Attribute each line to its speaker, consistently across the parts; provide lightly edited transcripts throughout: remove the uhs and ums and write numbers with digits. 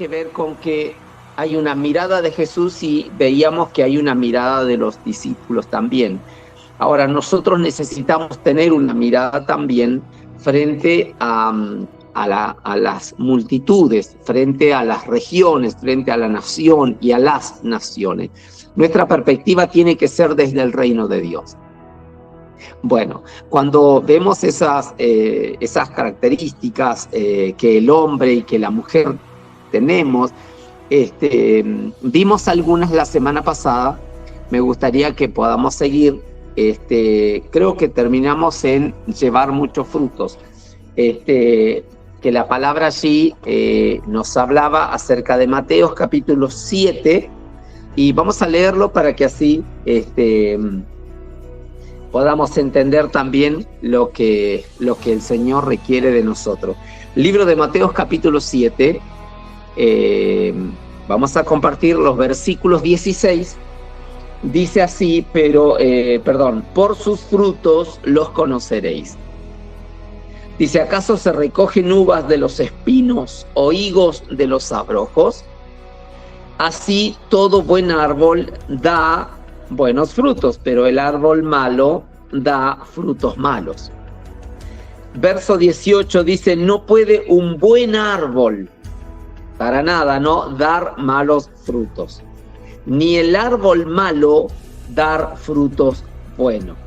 Speaker 1: que ver con que hay una mirada de Jesús y veíamos que hay una mirada de los discípulos también. Ahora, nosotros necesitamos tener una mirada también frente a las multitudes, frente a las regiones, frente a la nación y a las naciones. Nuestra perspectiva tiene que ser desde el reino de Dios. Bueno, cuando vemos esas características que el hombre y que la mujer tenemos, vimos algunas la semana pasada. Me gustaría que podamos seguir. Creo que terminamos en llevar muchos frutos. Que la palabra allí nos hablaba acerca de Mateo capítulo 7, y vamos a leerlo para que así podamos entender también lo que el Señor requiere de nosotros. Libro de Mateo capítulo 7, vamos a compartir los versículos 16. Dice así, por sus frutos los conoceréis. Dice, ¿acaso se recogen uvas de los espinos o higos de los abrojos? Así todo buen árbol da buenos frutos, pero el árbol malo da frutos malos. Verso 18 dice, no puede un buen árbol, para nada, no dar malos frutos, ni el árbol malo dar frutos buenos.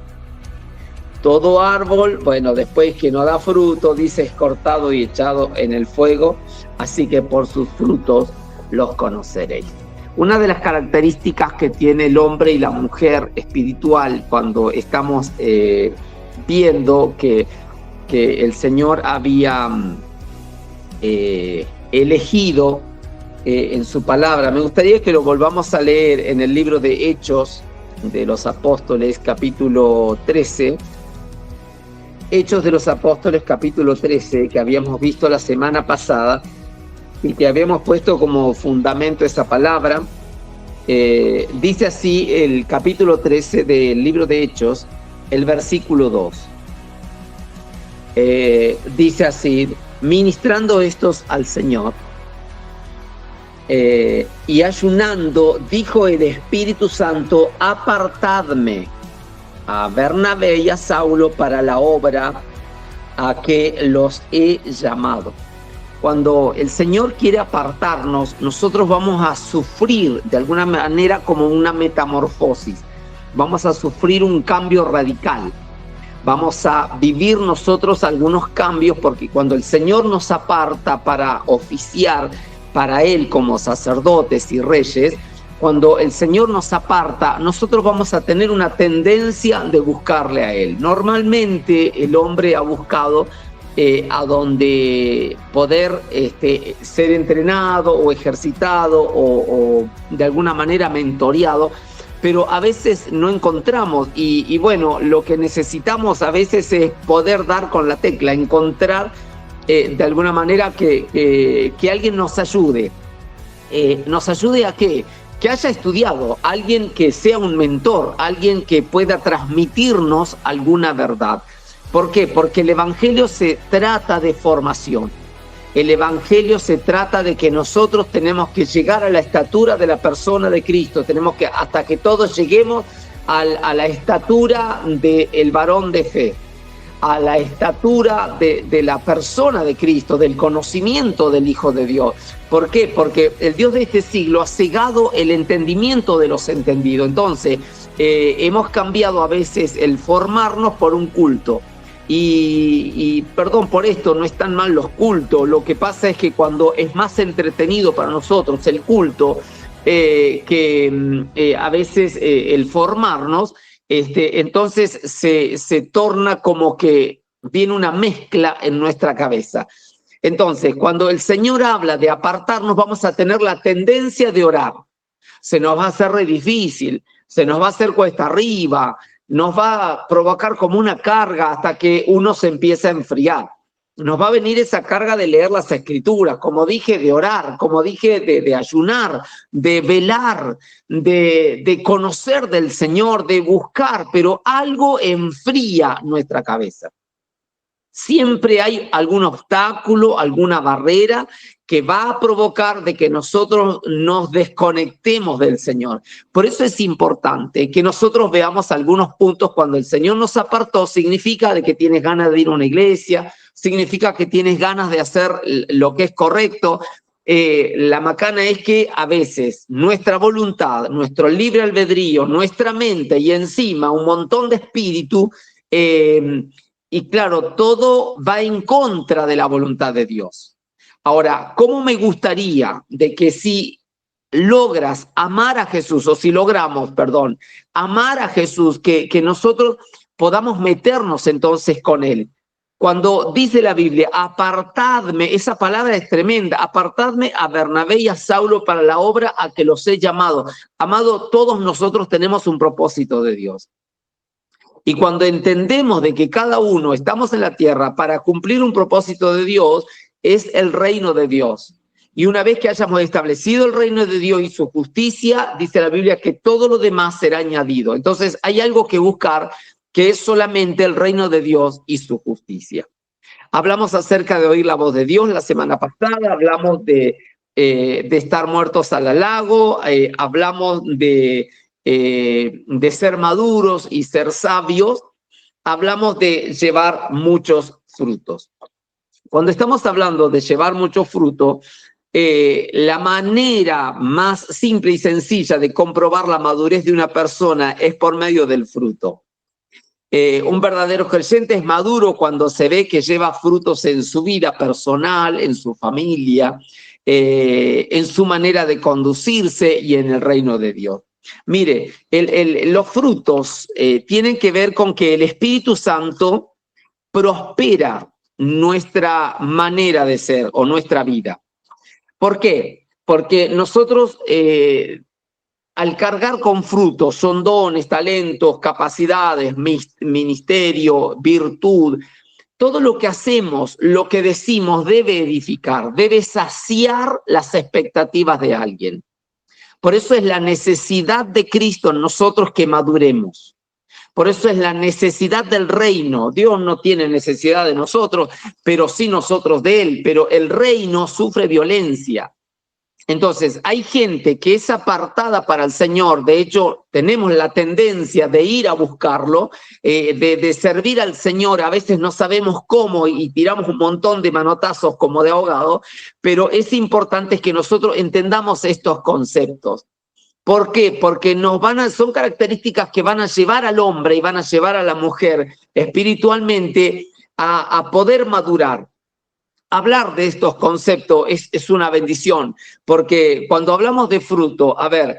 Speaker 1: Todo árbol, después que no da fruto, dice, es cortado y echado en el fuego, así que por sus frutos los conoceréis. Una de las características que tiene el hombre y la mujer espiritual, cuando estamos viendo que el Señor había elegido en su palabra, me gustaría que lo volvamos a leer en el libro de Hechos de los Apóstoles, capítulo 13. Hechos de los Apóstoles, capítulo 13, que habíamos visto la semana pasada y que habíamos puesto como fundamento esa palabra. Dice así el capítulo 13 del libro de Hechos, el versículo 2. Dice así, ministrando estos al Señor, y ayunando, dijo el Espíritu Santo, apartadme a Bernabé y a Saulo para la obra a que los he llamado. Cuando el Señor quiere apartarnos, nosotros vamos a sufrir de alguna manera como una metamorfosis. Vamos a sufrir un cambio radical. Vamos a vivir nosotros algunos cambios, porque cuando el Señor nos aparta para oficiar para Él como sacerdotes y reyes, cuando el Señor nos aparta, nosotros vamos a tener una tendencia de buscarle a Él. Normalmente el hombre ha buscado a donde poder ser entrenado o ejercitado o de alguna manera mentoreado, pero a veces no encontramos y lo que necesitamos a veces es poder dar con la tecla, encontrar de alguna manera que alguien nos ayude. ¿Nos ayude a qué? Que haya estudiado, alguien que sea un mentor, alguien que pueda transmitirnos alguna verdad. ¿Por qué? Porque el Evangelio se trata de formación. El Evangelio se trata de que nosotros tenemos que llegar a la estatura de la persona de Cristo. Tenemos que, hasta que todos lleguemos a la estatura del varón de fe, a la estatura de la persona de Cristo, del conocimiento del Hijo de Dios. ¿Por qué? Porque el Dios de este siglo ha cegado el entendimiento de los entendidos. Entonces, hemos cambiado a veces el formarnos por un culto. Y perdón por esto, no están mal los cultos. Lo que pasa es que cuando es más entretenido para nosotros el culto que a veces el formarnos, entonces se torna como que viene una mezcla en nuestra cabeza. Entonces, cuando el Señor habla de apartarnos, vamos a tener la tendencia de orar. Se nos va a hacer re difícil, se nos va a hacer cuesta arriba, nos va a provocar como una carga hasta que uno se empieza a enfriar. Nos va a venir esa carga de leer las Escrituras, como dije, de orar, como dije, de ayunar, de velar, de conocer del Señor, de buscar, pero algo enfría nuestra cabeza. Siempre hay algún obstáculo, alguna barrera que va a provocar de que nosotros nos desconectemos del Señor. Por eso es importante que nosotros veamos algunos puntos cuando el Señor nos apartó. Significa de que tienes ganas de ir a una iglesia, significa que tienes ganas de hacer lo que es correcto. La macana es que a veces nuestra voluntad, nuestro libre albedrío, nuestra mente y encima un montón de espíritu, y claro, todo va en contra de la voluntad de Dios. Ahora, ¿cómo me gustaría de que si logras amar a Jesús, o si logramos, perdón, amar a Jesús, que nosotros podamos meternos entonces con Él? Cuando dice la Biblia, apartadme, esa palabra es tremenda, apartadme a Bernabé y a Saulo para la obra a que los he llamado. Amado, todos nosotros tenemos un propósito de Dios. Y cuando entendemos de que cada uno estamos en la tierra para cumplir un propósito de Dios, es el reino de Dios. Y una vez que hayamos establecido el reino de Dios y su justicia, dice la Biblia que todo lo demás será añadido. Entonces hay algo que buscar, que es solamente el reino de Dios y su justicia. Hablamos acerca de oír la voz de Dios la semana pasada, hablamos de estar muertos al halago, hablamos de ser maduros y ser sabios, hablamos de llevar muchos frutos. Cuando estamos hablando de llevar mucho fruto, la manera más simple y sencilla de comprobar la madurez de una persona es por medio del fruto. Un verdadero creyente es maduro cuando se ve que lleva frutos en su vida personal, en su familia, en su manera de conducirse y en el reino de Dios. Mire, los frutos tienen que ver con que el Espíritu Santo prospera nuestra manera de ser o nuestra vida. ¿Por qué? Porque nosotros al cargar con frutos, son dones, talentos, capacidades, ministerio, virtud, todo lo que hacemos, lo que decimos debe edificar, debe saciar las expectativas de alguien. Por eso es la necesidad de Cristo en nosotros que maduremos. Por eso es la necesidad del reino. Dios no tiene necesidad de nosotros, pero sí nosotros de Él. Pero el reino sufre violencia. Entonces, hay gente que es apartada para el Señor. De hecho, tenemos la tendencia de ir a buscarlo, de servir al Señor. A veces no sabemos cómo y tiramos un montón de manotazos como de ahogado, pero es importante que nosotros entendamos estos conceptos. ¿Por qué? Porque son características que van a llevar al hombre y van a llevar a la mujer espiritualmente a poder madurar. Hablar de estos conceptos es una bendición, porque cuando hablamos de fruto, a ver,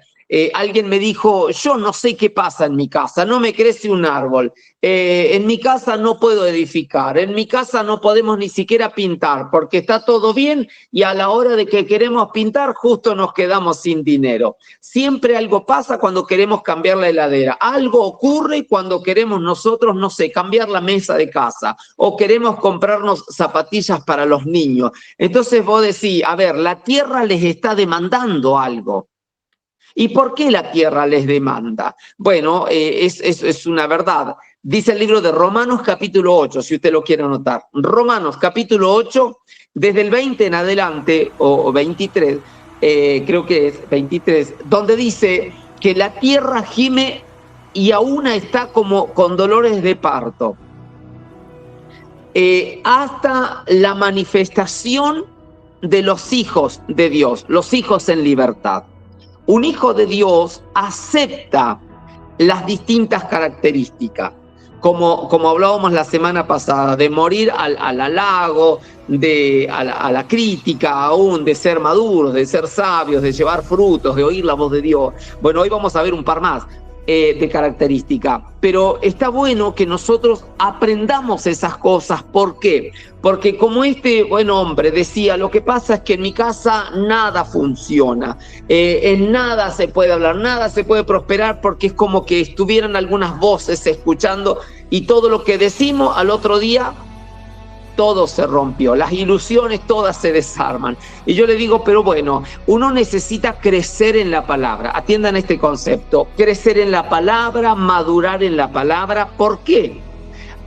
Speaker 1: alguien me dijo, yo no sé qué pasa en mi casa, no me crece un árbol, en mi casa no puedo edificar, en mi casa no podemos ni siquiera pintar, porque está todo bien y a la hora de que queremos pintar justo nos quedamos sin dinero. Siempre algo pasa cuando queremos cambiar la heladera, algo ocurre cuando queremos nosotros, no sé, cambiar la mesa de casa o queremos comprarnos zapatillas para los niños. Entonces vos decís, a ver, la tierra les está demandando algo. ¿Y por qué la tierra les demanda? Bueno, es una verdad. Dice el libro de Romanos capítulo 8, si usted lo quiere anotar. Romanos capítulo 8, desde el 20 en adelante, o 23, creo que es 23, donde dice que la tierra gime y aún está como con dolores de parto. Hasta la manifestación de los hijos de Dios, los hijos en libertad. Un hijo de Dios acepta las distintas características, como hablábamos la semana pasada, de morir al halago, a la crítica aún, de ser maduros, de ser sabios, de llevar frutos, de oír la voz de Dios. Bueno, hoy vamos a ver un par más de características, pero está bueno que nosotros aprendamos esas cosas. ¿Por qué? Porque como este buen hombre decía, lo que pasa es que en mi casa nada funciona, en nada se puede hablar, nada se puede prosperar, porque es como que estuvieran algunas voces escuchando y todo lo que decimos al otro día, todo se rompió, las ilusiones todas se desarman. Y yo le digo, pero bueno, uno necesita crecer en la palabra. Atiendan este concepto, crecer en la palabra, madurar en la palabra. ¿Por qué?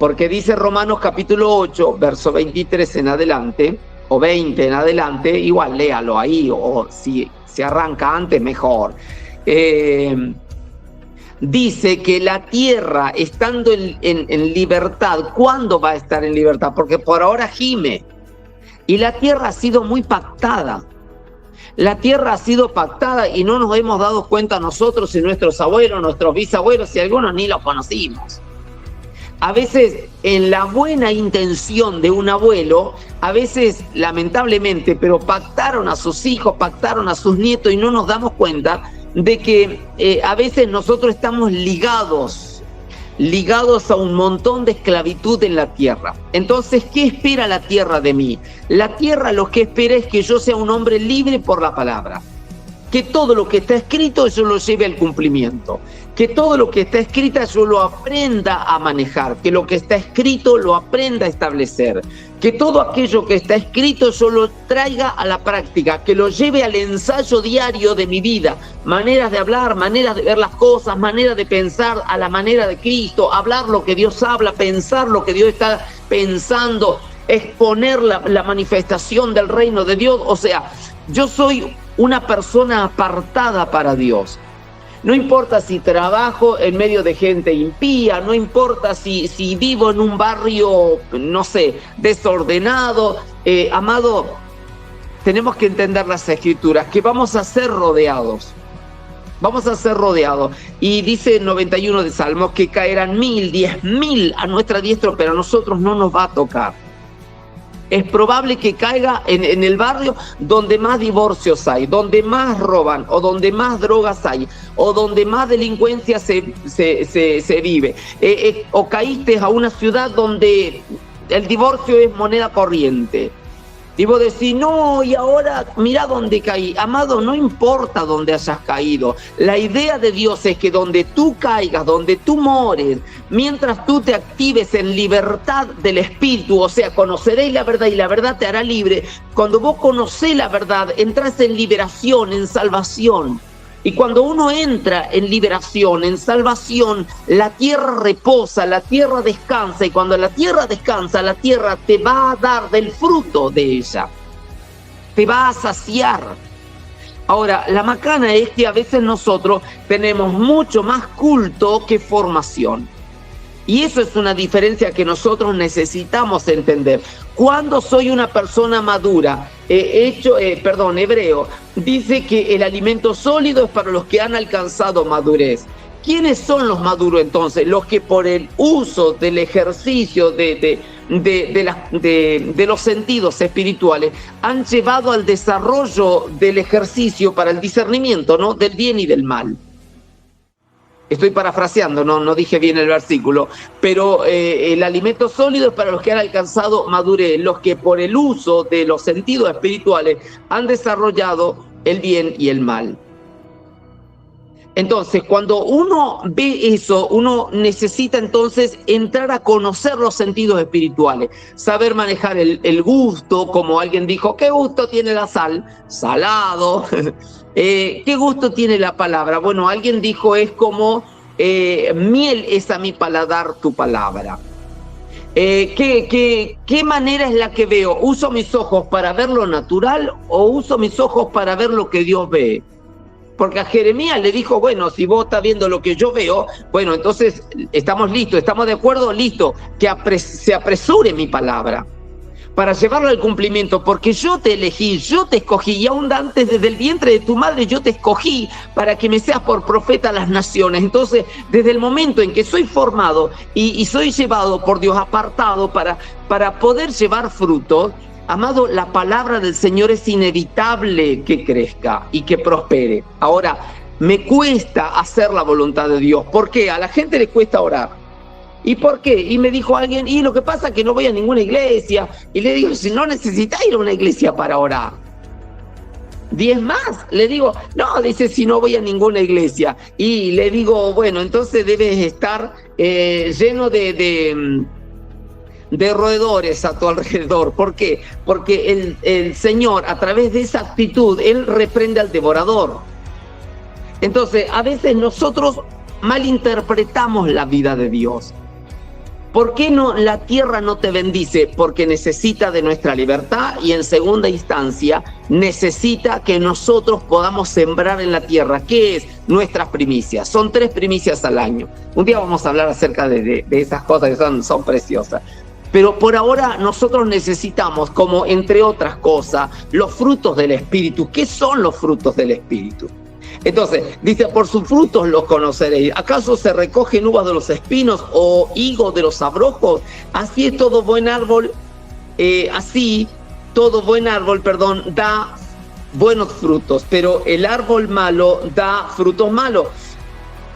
Speaker 1: Porque dice Romanos capítulo 8, verso 23 en adelante, o 20 en adelante, igual léalo ahí, o si se arranca antes, mejor. Dice que la tierra, estando en libertad, ¿cuándo va a estar en libertad? Porque por ahora gime. Y la tierra ha sido muy pactada. La tierra ha sido pactada y no nos hemos dado cuenta nosotros y nuestros abuelos, nuestros bisabuelos, y algunos ni los conocimos. A veces, en la buena intención de un abuelo, a veces, lamentablemente, pero pactaron a sus hijos, pactaron a sus nietos y no nos damos cuenta de que a veces nosotros estamos ligados a un montón de esclavitud en la tierra. Entonces, ¿qué espera la tierra de mí? La tierra lo que espera es que yo sea un hombre libre por la palabra. Que todo lo que está escrito yo lo lleve al cumplimiento. Que todo lo que está escrito yo lo aprenda a manejar. Que lo que está escrito lo aprenda a establecer. Que todo aquello que está escrito yo lo traiga a la práctica. Que lo lleve al ensayo diario de mi vida. Maneras de hablar, maneras de ver las cosas, maneras de pensar a la manera de Cristo. Hablar lo que Dios habla, pensar lo que Dios está pensando. Exponer la manifestación del reino de Dios. O sea, yo soy una persona apartada para Dios. No importa si trabajo en medio de gente impía, no importa si vivo en un barrio, no sé, desordenado. Amado, tenemos que entender las Escrituras, que vamos a ser rodeados. Vamos a ser rodeados. Y dice el 91 de Salmos que caerán 1000, 10.000 a nuestra diestra, pero a nosotros no nos va a tocar. Es probable que caiga en el barrio donde más divorcios hay, donde más roban, o donde más drogas hay, o donde más delincuencia se vive. O caíste a una ciudad donde el divorcio es moneda corriente. Y vos decís, no, y ahora mira dónde caí. Amado, no importa dónde hayas caído. La idea de Dios es que donde tú caigas, donde tú mores, mientras tú te actives en libertad del Espíritu, o sea, conoceréis la verdad y la verdad te hará libre. Cuando vos conocés la verdad, entras en liberación, en salvación. Y cuando uno entra en liberación, en salvación, la tierra reposa, la tierra descansa. Y cuando la tierra descansa, la tierra te va a dar del fruto de ella. Te va a saciar. Ahora, la macana es que a veces nosotros tenemos mucho más culto que formación. Y eso es una diferencia que nosotros necesitamos entender. Cuando soy una persona madura, Hebreo, dice que el alimento sólido es para los que han alcanzado madurez. ¿Quiénes son los maduros entonces? Los que por el uso del ejercicio de los sentidos espirituales han llevado al desarrollo del ejercicio para el discernimiento, ¿no? Del bien y del mal. Estoy parafraseando, no dije bien el versículo, pero el alimento sólido es para los que han alcanzado madurez, los que por el uso de los sentidos espirituales han desarrollado el bien y el mal. Entonces, cuando uno ve eso, uno necesita entonces entrar a conocer los sentidos espirituales, saber manejar el gusto, como alguien dijo, ¿qué gusto tiene la sal? Salado. ¿Qué gusto tiene la palabra? Bueno, alguien dijo, es como miel es a mi paladar tu palabra. ¿Qué manera es la que veo? ¿Uso mis ojos para ver lo natural o uso mis ojos para ver lo que Dios ve? Porque a Jeremías le dijo, bueno, si vos estás viendo lo que yo veo, bueno, entonces estamos listos, estamos de acuerdo, listo, que se apresure mi palabra para llevarlo al cumplimiento, porque yo te elegí, yo te escogí, y aún antes desde el vientre de tu madre yo te escogí para que me seas por profeta a las naciones. Entonces, desde el momento en que soy formado y soy llevado por Dios, apartado para poder llevar fruto, amado, la palabra del Señor es inevitable que crezca y que prospere. Ahora, me cuesta hacer la voluntad de Dios. ¿Por qué? A la gente le cuesta orar. ¿Y por qué? Y me dijo alguien, y lo que pasa es que no voy a ninguna iglesia. Y le digo, si no necesitas ir a una iglesia para orar. 10 más. Le digo, no, dice, si no voy a ninguna iglesia. Y le digo, bueno, entonces debes estar lleno de roedores a tu alrededor. ¿Por qué? Porque el Señor, a través de esa actitud, Él reprende al devorador. Entonces, a veces nosotros malinterpretamos la vida de Dios. ¿Por qué no la tierra no te bendice? Porque necesita de nuestra libertad y en segunda instancia necesita que nosotros podamos sembrar en la tierra. ¿Qué es? Nuestras primicias. Son 3 primicias al año. Un día vamos a hablar acerca de esas cosas que son preciosas. Pero por ahora nosotros necesitamos, como entre otras cosas, los frutos del Espíritu. ¿Qué son los frutos del Espíritu? Entonces, dice, por sus frutos los conoceréis. ¿Acaso se recogen uvas de los espinos o higos de los abrojos? Así es todo buen árbol, da buenos frutos, pero el árbol malo da frutos malos.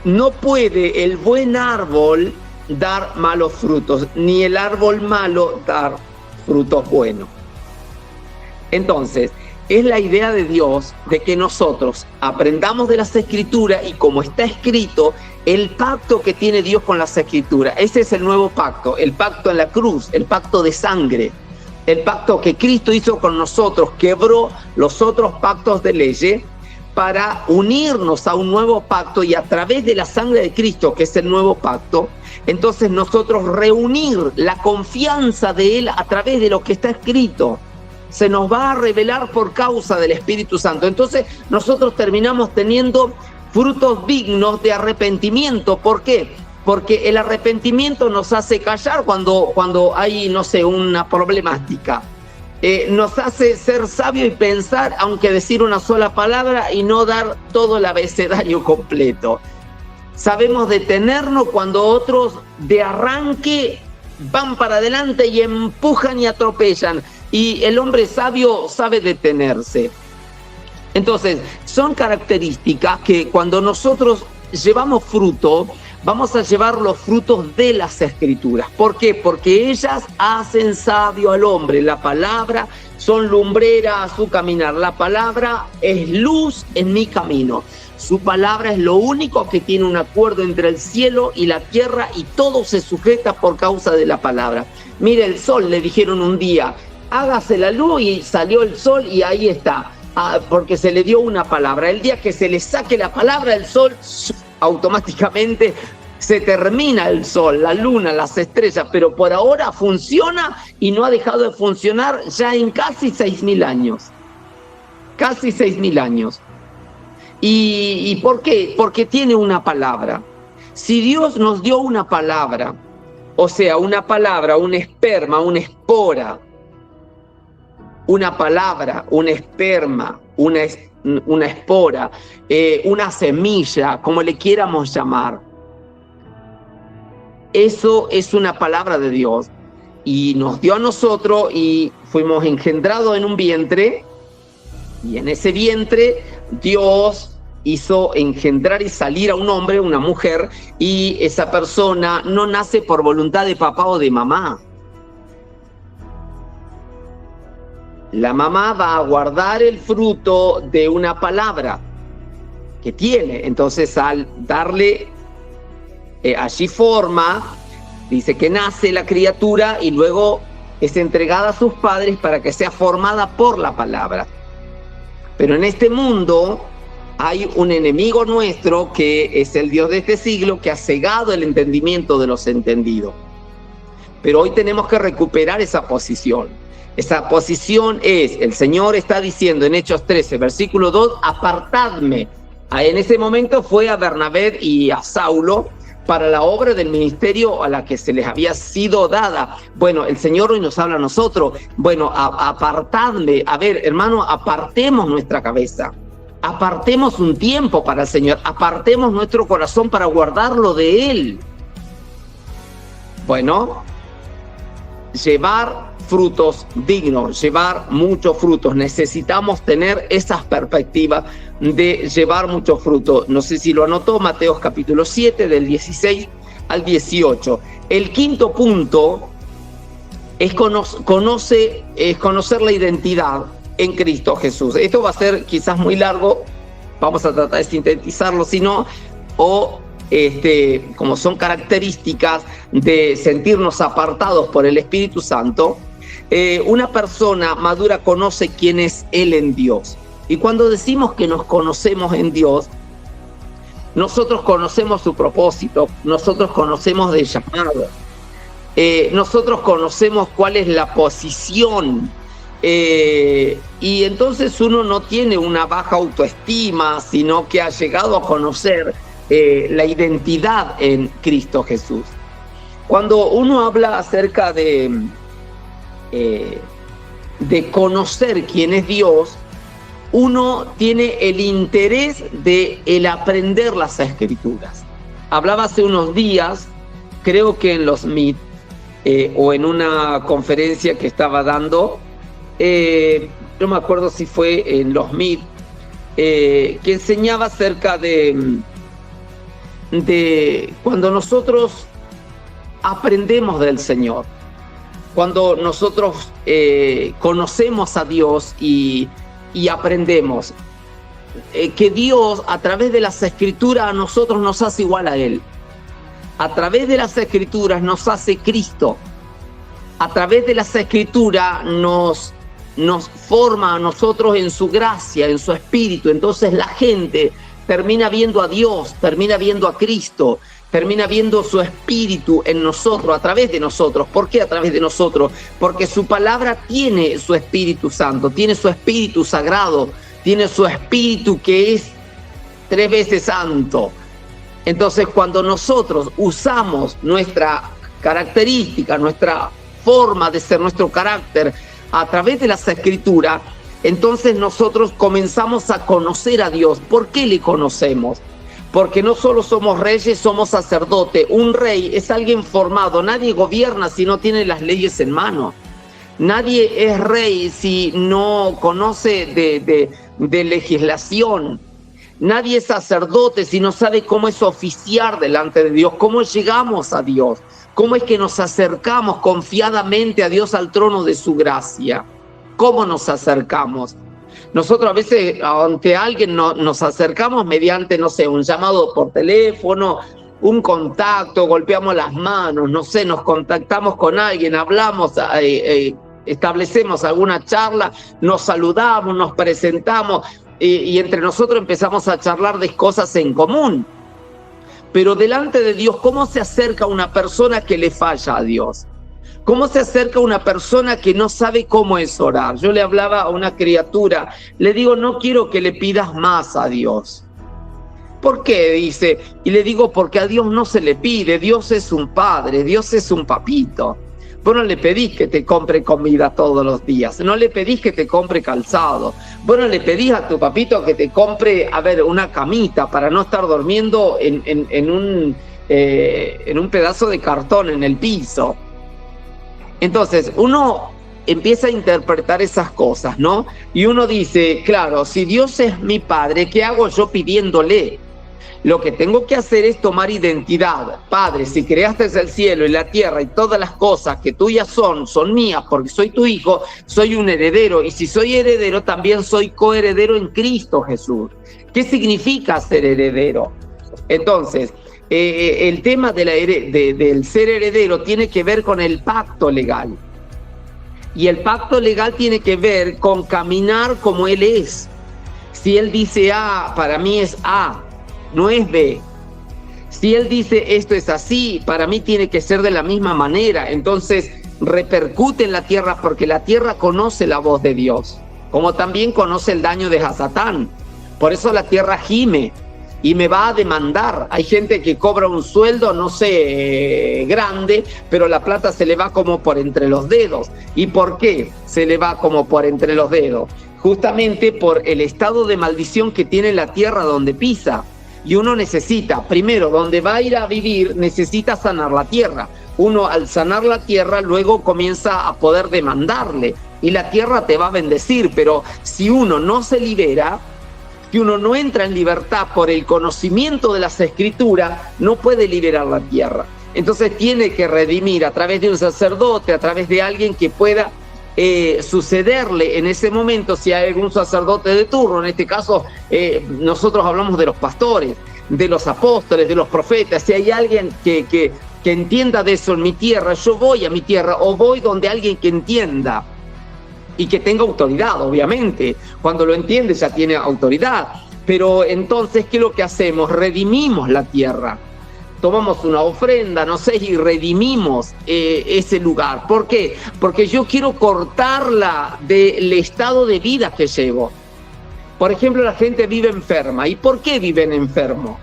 Speaker 1: No puede el buen árbol dar malos frutos, ni el árbol malo dar frutos buenos. Entonces, es la idea de Dios de que nosotros aprendamos de las Escrituras y como está escrito, el pacto que tiene Dios con las Escrituras. Ese es el nuevo pacto, el pacto en la cruz, el pacto de sangre, el pacto que Cristo hizo con nosotros, quebró los otros pactos de ley para unirnos a un nuevo pacto y a través de la sangre de Cristo, que es el nuevo pacto, entonces nosotros reunir la confianza de Él a través de lo que está escrito. Se nos va a revelar por causa del Espíritu Santo. Entonces nosotros terminamos teniendo frutos dignos de arrepentimiento. ¿Por qué? Porque el arrepentimiento nos hace callar cuando hay, no sé, una problemática. Nos hace ser sabio y pensar, aunque decir una sola palabra y no dar todo el abecedario completo. Sabemos detenernos cuando otros de arranque van para adelante y empujan y atropellan. Y el hombre sabio sabe detenerse. Entonces, son características que cuando nosotros llevamos fruto, vamos a llevar los frutos de las Escrituras. ¿Por qué? Porque ellas hacen sabio al hombre. La palabra son lumbrera a su caminar. La palabra es luz en mi camino. Su palabra es lo único que tiene un acuerdo entre el cielo y la tierra y todo se sujeta por causa de la palabra. Mire, el sol, le dijeron un día, hágase la luz y salió el sol y ahí está, porque se le dio una palabra. El día que se le saque la palabra, el sol automáticamente se termina el sol, la luna, las estrellas, pero por ahora funciona y no ha dejado de funcionar ya en casi 6.000 años. Casi 6.000 años. ¿Y por qué? Porque tiene una palabra. Si Dios nos dio una palabra, o sea, una palabra, un esperma, una espora, una palabra, un esperma, una espora, una semilla, como le quieramos llamar. Eso es una palabra de Dios y nos dio a nosotros y fuimos engendrados en un vientre y en ese vientre Dios hizo engendrar y salir a un hombre, una mujer, y esa persona no nace por voluntad de papá o de mamá. La mamá va a guardar el fruto de una palabra que tiene. Entonces, al darle allí forma, dice que nace la criatura y luego es entregada a sus padres para que sea formada por la palabra. Pero en este mundo hay un enemigo nuestro que es el Dios de este siglo que ha cegado el entendimiento de los entendidos. Pero hoy tenemos que recuperar esa posición. Esa posición es, el Señor está diciendo en Hechos 13, versículo 2, apartadme. En ese momento fue a Bernabé y a Saulo para la obra del ministerio a la que se les había sido dada. Bueno, el Señor hoy nos habla a nosotros. Bueno, apartadme. A ver, hermano, apartemos nuestra cabeza. Apartemos un tiempo para el Señor. Apartemos nuestro corazón para guardarlo de Él. Bueno, llevar frutos dignos, llevar muchos frutos. Necesitamos tener esas perspectivas de llevar muchos frutos. No sé si lo anotó, Mateo capítulo 7, del 16 al 18. El quinto punto es conocer la identidad en Cristo Jesús. Esto va a ser quizás muy largo, vamos a tratar de sintetizarlo, sino, como son características de sentirnos apartados por el Espíritu Santo, una persona madura conoce quién es Él en Dios. Y cuando decimos que nos conocemos en Dios, nosotros conocemos su propósito, nosotros conocemos del llamado. nosotros conocemos cuál es la posición, y entonces uno no tiene una baja autoestima, sino que ha llegado a conocer la identidad en Cristo Jesús. Cuando uno habla acerca de conocer quién es Dios, uno tiene el interés de el aprender las Escrituras. Hablaba hace unos días, creo que en los MIT, o en una conferencia que estaba dando, no me acuerdo si fue en los MIT, que enseñaba acerca de cuando nosotros aprendemos del Señor, cuando nosotros conocemos a Dios y aprendemos, que Dios a través de las Escrituras a nosotros nos hace igual a Él. A través de las Escrituras nos hace Cristo. A través de las Escrituras nos forma a nosotros en su gracia, en su espíritu. Entonces la gente termina viendo a Dios, termina viendo a Cristo, termina viendo su espíritu en nosotros, a través de nosotros. ¿Por qué a través de nosotros? Porque su palabra tiene su Espíritu Santo, tiene su Espíritu Sagrado, tiene su Espíritu que es 3 veces santo. Entonces, cuando nosotros usamos nuestra característica, nuestra forma de ser, nuestro carácter, a través de las Escrituras, entonces nosotros comenzamos a conocer a Dios. ¿Por qué le conocemos? Porque no solo somos reyes, somos sacerdotes. Un rey es alguien formado. Nadie gobierna si no tiene las leyes en mano. Nadie es rey si no conoce de legislación. Nadie es sacerdote si no sabe cómo es oficiar delante de Dios, cómo llegamos a Dios, cómo es que nos acercamos confiadamente a Dios, al trono de su gracia. ¿Cómo nos acercamos? Nosotros a veces ante alguien nos acercamos mediante, no sé, un llamado por teléfono, un contacto, golpeamos las manos, no sé, nos contactamos con alguien, hablamos, establecemos alguna charla, nos saludamos, nos presentamos, y entre nosotros empezamos a charlar de cosas en común. Pero delante de Dios, ¿cómo se acerca una persona que le falla a Dios? ¿Cómo se acerca una persona que no sabe cómo es orar? Yo le hablaba a una criatura, le digo, no quiero que le pidas más a Dios. ¿Por qué? Dice, y le digo, porque a Dios no se le pide, Dios es un padre, Dios es un papito. Vos no le pedís que te compre comida todos los días, no le pedís que te compre calzado, vos no le pedís a tu papito que te compre, una camita para no estar durmiendo en un pedazo de cartón en el piso. Entonces, uno empieza a interpretar esas cosas, ¿no? Y uno dice, claro, si Dios es mi Padre, ¿qué hago yo pidiéndole? Lo que tengo que hacer es tomar identidad. Padre, si creaste el cielo y la tierra y todas las cosas que tuyas son mías porque soy tu hijo, soy un heredero. Y si soy heredero, también soy coheredero en Cristo Jesús. ¿Qué significa ser heredero? Entonces, el tema del ser heredero tiene que ver con el pacto legal. Y el pacto legal tiene que ver con caminar como Él es. Si Él dice A, para mí es A, no es B. Si Él dice esto es así, para mí tiene que ser de la misma manera. Entonces repercute en la tierra porque la tierra conoce la voz de Dios, como también conoce el daño de Hasatán. Por eso la tierra gime y me va a demandar. Hay gente que cobra un sueldo, no sé, grande, pero la plata se le va como por entre los dedos. ¿Y por qué se le va como por entre los dedos? Justamente por el estado de maldición que tiene la tierra donde pisa. Y uno necesita, primero, donde va a ir a vivir, necesita sanar la tierra. Uno al sanar la tierra, luego comienza a poder demandarle. Y la tierra te va a bendecir, pero si uno no se libera, si uno no entra en libertad por el conocimiento de las Escrituras, no puede liberar la tierra. Entonces tiene que redimir a través de un sacerdote, a través de alguien que pueda sucederle en ese momento, si hay algún sacerdote de turno. En este caso nosotros hablamos de los pastores, de los apóstoles, de los profetas. Si hay alguien que entienda de eso en mi tierra, yo voy a mi tierra o voy donde alguien que entienda y que tenga autoridad. Obviamente cuando lo entiende ya tiene autoridad, pero entonces ¿qué es lo que hacemos? Redimimos la tierra. tomamos una ofrenda, no sé, y redimimos ese lugar. ¿Por qué? Porque yo quiero cortarla del estado de vida que llevo. Por ejemplo, la gente vive enferma. ¿Y por qué viven enfermos?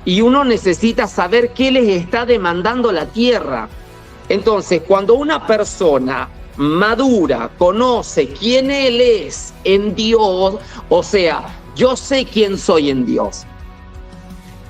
Speaker 1: Y uno necesita saber qué les está demandando la tierra. Entonces, cuando una persona madura conoce quién él es en Dios, o sea, yo sé quién soy en Dios.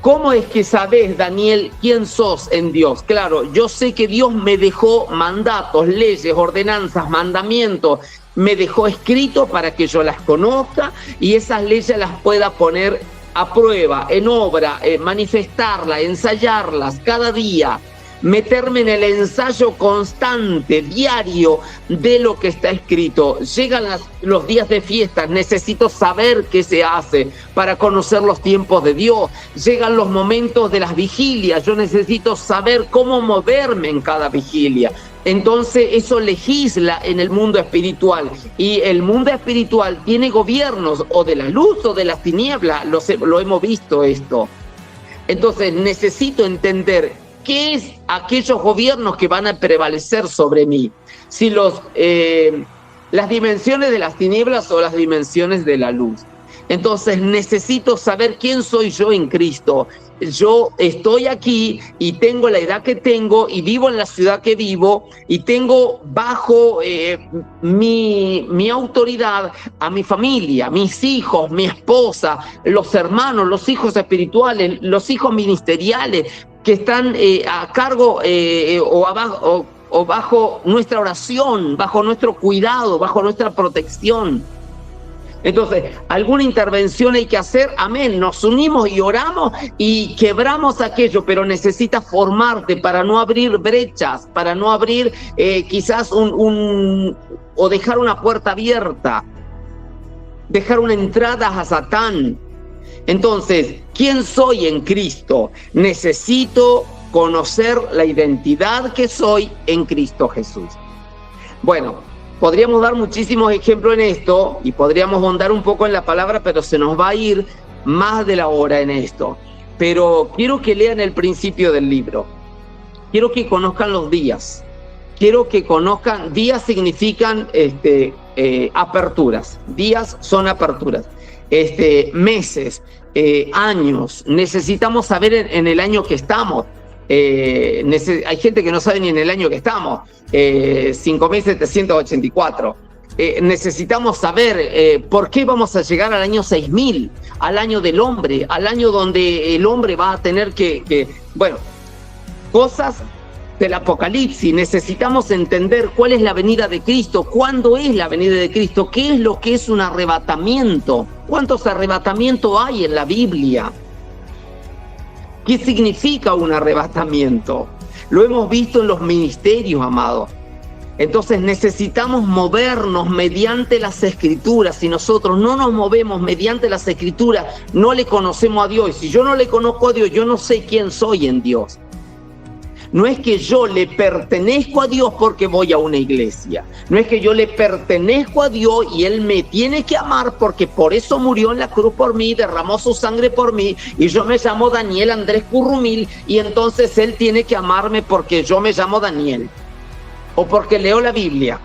Speaker 1: ¿Cómo es que sabes, Daniel, quién sos en Dios? Claro, yo sé que Dios me dejó mandatos, leyes, ordenanzas, mandamientos, me dejó escrito para que yo las conozca y esas leyes las pueda poner a prueba, en obra, manifestarlas, ensayarlas cada día, meterme en el ensayo constante, diario, de lo que está escrito. Llegan los días de fiesta, necesito saber qué se hace para conocer los tiempos de Dios. Llegan los momentos de las vigilias, yo necesito saber cómo moverme en cada vigilia. Entonces eso legisla en el mundo espiritual, y el mundo espiritual tiene gobiernos o de la luz o de las tinieblas, lo hemos visto esto. Entonces necesito entender qué es aquellos gobiernos que van a prevalecer sobre mí, si las dimensiones de las tinieblas o las dimensiones de la luz. Entonces necesito saber quién soy yo en Cristo. Yo estoy aquí y tengo la edad que tengo y vivo en la ciudad que vivo y tengo bajo mi autoridad a mi familia, mis hijos, mi esposa, los hermanos, los hijos espirituales, los hijos ministeriales que están a cargo o bajo nuestra oración, bajo nuestro cuidado, bajo nuestra protección. Entonces, alguna intervención hay que hacer, amén, nos unimos y oramos y quebramos aquello, pero necesitas formarte para no abrir brechas, para no abrir quizás o dejar una puerta abierta, dejar una entrada a Satán. Entonces, ¿quién soy en Cristo? Necesito conocer la identidad que soy en Cristo Jesús. Bueno, podríamos dar muchísimos ejemplos en esto y podríamos ahondar un poco en la palabra, pero se nos va a ir más de la hora en esto. Pero quiero que lean el principio del libro. Quiero que conozcan los días. Quiero que conozcan, días significan aperturas. Días son aperturas. Meses, años. Necesitamos saber en el año que estamos. Hay gente que no sabe ni en el año que estamos, 5.784. Necesitamos saber por qué vamos a llegar al año 6.000, al año del hombre, al año donde el hombre va a tener bueno, cosas del Apocalipsis. Necesitamos entender cuál es la venida de Cristo, cuándo es la venida de Cristo, qué es lo que es un arrebatamiento, cuántos arrebatamientos hay en la Biblia. ¿Qué significa un arrebatamiento? Lo hemos visto en los ministerios, amados. Entonces necesitamos movernos mediante las Escrituras. Si nosotros no nos movemos mediante las Escrituras, no le conocemos a Dios. Y si yo no le conozco a Dios, yo no sé quién soy en Dios. No es que yo le pertenezco a Dios porque voy a una iglesia. No es que yo le pertenezco a Dios y Él me tiene que amar porque por eso murió en la cruz por mí, derramó su sangre por mí, y yo me llamo Daniel Andrés Currumil, y entonces Él tiene que amarme porque yo me llamo Daniel o porque leo la Biblia.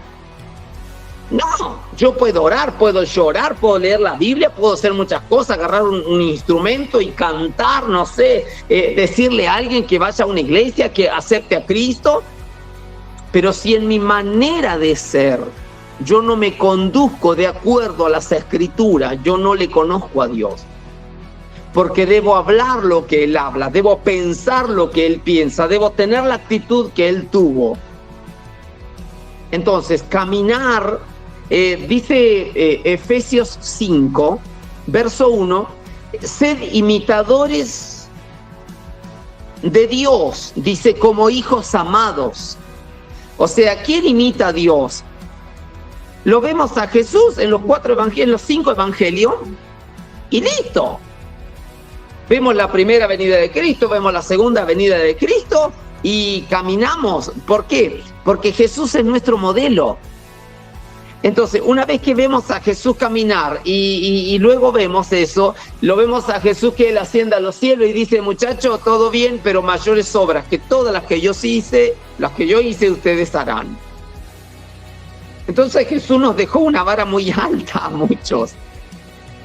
Speaker 1: No, yo puedo orar, puedo llorar, puedo leer la Biblia, puedo hacer muchas cosas, agarrar un instrumento y cantar, no sé, decirle a alguien que vaya a una iglesia, que acepte a Cristo. Pero si en mi manera de ser yo no me conduzco de acuerdo a las Escrituras, yo no le conozco a Dios. Porque debo hablar lo que Él habla, debo pensar lo que Él piensa, debo tener la actitud que Él tuvo. Entonces, caminar... dice Efesios 5, verso 1, sed imitadores de Dios, dice, como hijos amados. O sea, ¿quién imita a Dios? Lo vemos a Jesús en los 5 evangelios y listo. Vemos la primera venida de Cristo, vemos la segunda venida de Cristo y caminamos. ¿Por qué? Porque Jesús es nuestro modelo. Entonces, una vez que vemos a Jesús caminar y luego vemos eso, lo vemos a Jesús que Él asciende a los cielos y dice, muchachos, todo bien, pero mayores obras que todas las que yo hice, ustedes harán. Entonces Jesús nos dejó una vara muy alta a muchos.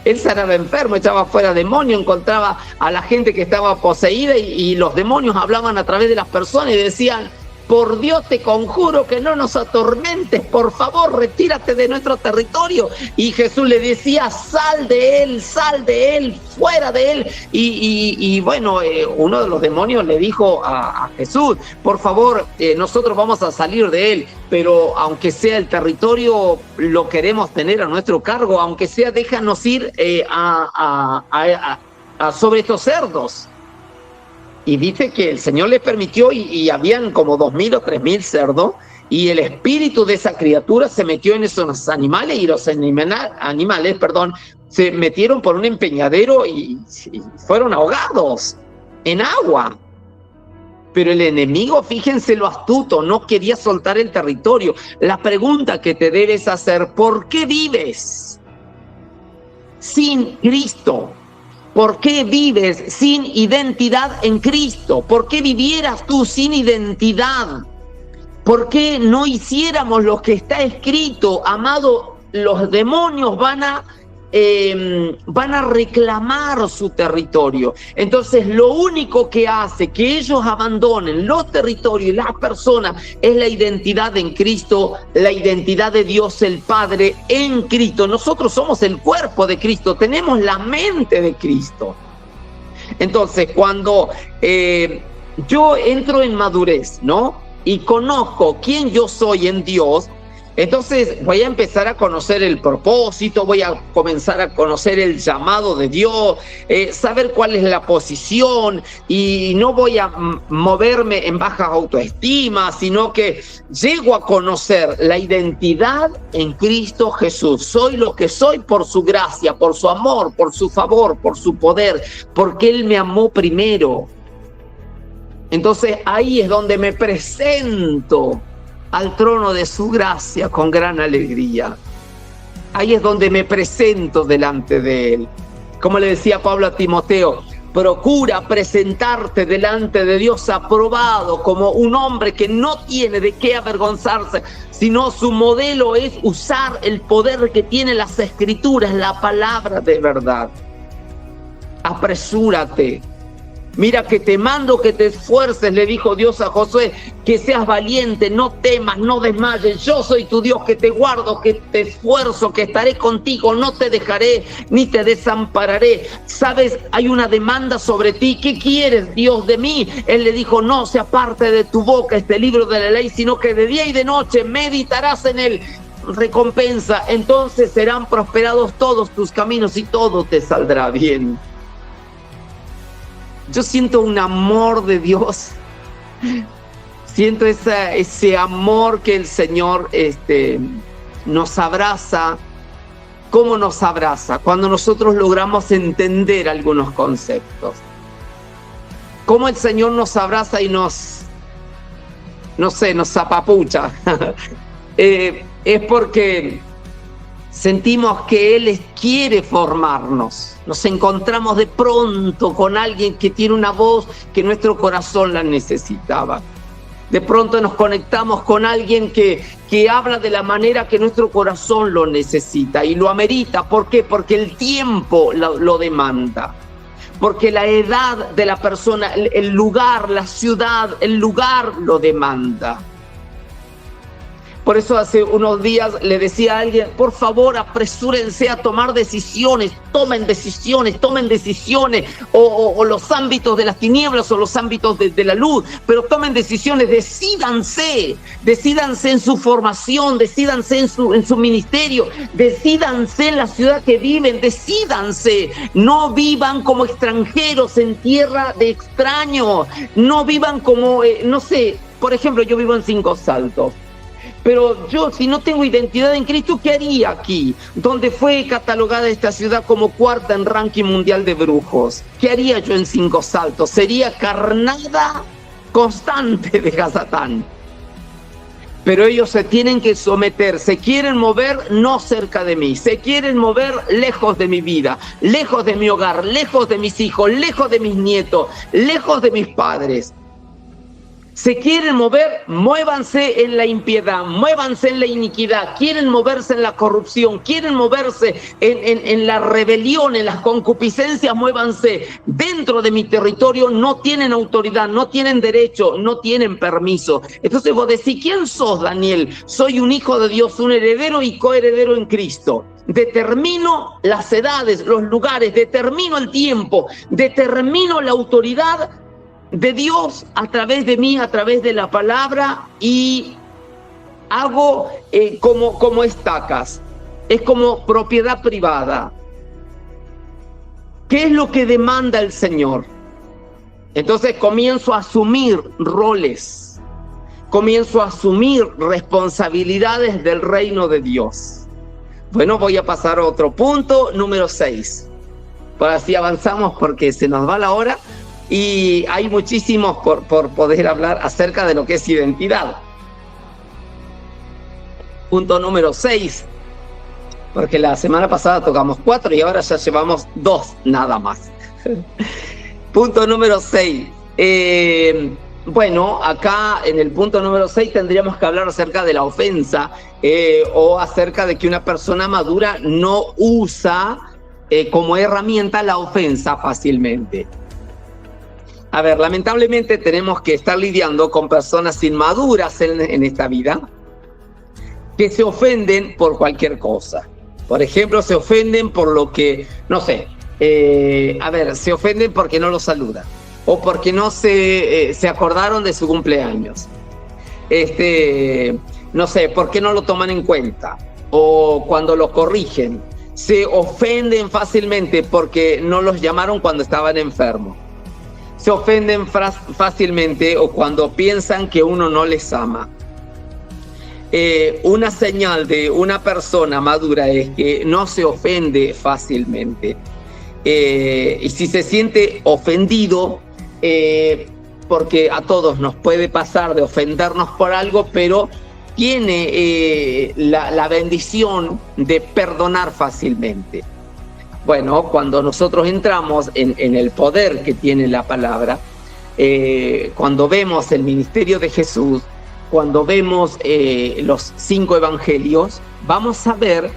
Speaker 1: Él sanaba enfermo, echaba fuera demonios, encontraba a la gente que estaba poseída y los demonios hablaban a través de las personas y decían, por Dios te conjuro que no nos atormentes, por favor, retírate de nuestro territorio. Y Jesús le decía, sal de él, fuera de él. Y bueno, uno de los demonios le dijo a Jesús, por favor, nosotros vamos a salir de él, pero aunque sea el territorio, lo queremos tener a nuestro cargo, aunque sea déjanos ir sobre estos cerdos. Y dice que el Señor les permitió y habían como 2.000 o 3.000 cerdos y el espíritu de esa criatura se metió en esos animales y los animales, se metieron por un empeñadero y fueron ahogados en agua. Pero el enemigo, fíjense lo astuto, no quería soltar el territorio. La pregunta que te debes hacer, ¿por qué vives sin Cristo? ¿Por qué vives sin identidad en Cristo? ¿Por qué vivieras tú sin identidad? ¿Por qué no hiciéramos lo que está escrito? Amado, los demonios van a reclamar su territorio. Entonces, lo único que hace que ellos abandonen los territorios y las personas es la identidad en Cristo, la identidad de Dios el Padre en Cristo. Nosotros somos el cuerpo de Cristo, tenemos la mente de Cristo. Entonces, cuando yo entro en madurez, ¿no? Y conozco quién yo soy en Dios, entonces voy a empezar a conocer el propósito, voy a comenzar a conocer el llamado de Dios, saber cuál es la posición y no voy a moverme en baja autoestima, sino que llego a conocer la identidad en Cristo Jesús. Soy lo que soy por su gracia, por su amor, por su favor, por su poder, porque Él me amó primero. Entonces ahí es donde me presento al trono de su gracia con gran alegría. Ahí es donde me presento delante de Él. Como le decía Pablo a Timoteo, procura presentarte delante de Dios aprobado como un hombre que no tiene de qué avergonzarse, sino su modelo es usar el poder que tiene las Escrituras, la palabra de verdad. Apresúrate. Mira que te mando que te esfuerces, le dijo Dios a Josué, que seas valiente, no temas, no desmayes. Yo soy tu Dios que te guardo, que te esfuerzo, que estaré contigo, no te dejaré ni te desampararé. Sabes, hay una demanda sobre ti. ¿Qué quieres, Dios, de mí? Él le dijo, no se aparte de tu boca este libro de la ley, sino que de día y de noche meditarás en él. Recompensa, entonces serán prosperados todos tus caminos y todo te saldrá bien. Yo siento un amor de Dios, siento ese amor que el Señor nos abraza. ¿Cómo nos abraza? Cuando nosotros logramos entender algunos conceptos. Cómo el Señor nos abraza y nos apapucha. Es porque sentimos que Él quiere formarnos. Nos encontramos de pronto con alguien que tiene una voz que nuestro corazón la necesitaba. De pronto nos conectamos con alguien que habla de la manera que nuestro corazón lo necesita y lo amerita. ¿Por qué? Porque el tiempo lo demanda. Porque la edad de la persona, el lugar, la ciudad, el lugar lo demanda. Por eso hace unos días le decía a alguien, por favor, apresúrense a tomar decisiones, tomen decisiones, o los ámbitos de las tinieblas o los ámbitos de la luz, pero tomen decisiones, decídanse en su formación, decídanse en su ministerio, decídanse en la ciudad que viven, decídanse, no vivan como extranjeros en tierra de extraños, no vivan como, por ejemplo, yo vivo en Cinco Saltos. Pero yo, si no tengo identidad en Cristo, ¿qué haría aquí? Donde fue catalogada esta ciudad como cuarta en ranking mundial de brujos. ¿Qué haría yo en Cinco Saltos? Sería carnada constante de Hasatán. pero ellos se tienen que someter, se quieren mover no cerca de mí, se quieren mover lejos de mi vida, lejos de mi hogar, lejos de mis hijos, lejos de mis nietos, lejos de mis padres. Se quieren mover, muévanse en la impiedad, muévanse en la iniquidad, quieren moverse en la corrupción, quieren moverse en la rebelión, en las concupiscencias, muévanse dentro de mi territorio, no tienen autoridad, no tienen derecho, no tienen permiso. Entonces vos decís, ¿quién sos, Daniel? Soy un hijo de Dios, un heredero y coheredero en Cristo. Determino las edades, los lugares, determino el tiempo, determino la autoridad de Dios a través de mí, a través de la palabra, y hago como estacas, es como propiedad privada. ¿Qué es lo que demanda el Señor? Entonces comienzo a asumir roles, comienzo a asumir responsabilidades del reino de Dios. Bueno, voy a pasar a otro punto, número 6. Pues así avanzamos porque se nos va la hora. Y hay muchísimos por poder hablar acerca de lo que es identidad. Punto número 6, porque la semana pasada tocamos 4 y ahora ya llevamos 2 nada más. Punto número 6. Bueno, acá en el punto número 6 tendríamos que hablar acerca de la ofensa o acerca de que una persona madura no usa como herramienta la ofensa fácilmente. A ver, lamentablemente tenemos que estar lidiando con personas inmaduras en esta vida que se ofenden por cualquier cosa. Por ejemplo, se ofenden por lo que, no sé, se ofenden porque no lo saludan o porque no se acordaron de su cumpleaños. No sé, porque no lo toman en cuenta o cuando lo corrigen. Se ofenden fácilmente porque no los llamaron cuando estaban enfermos. Se ofenden fácilmente o cuando piensan que uno no les ama. Una señal de una persona madura es que no se ofende fácilmente. Y si se siente ofendido, porque a todos nos puede pasar de ofendernos por algo, pero tiene la bendición de perdonar fácilmente. Bueno, cuando nosotros entramos en el poder que tiene la palabra, cuando vemos el ministerio de Jesús, cuando vemos los 5 evangelios, vamos a ver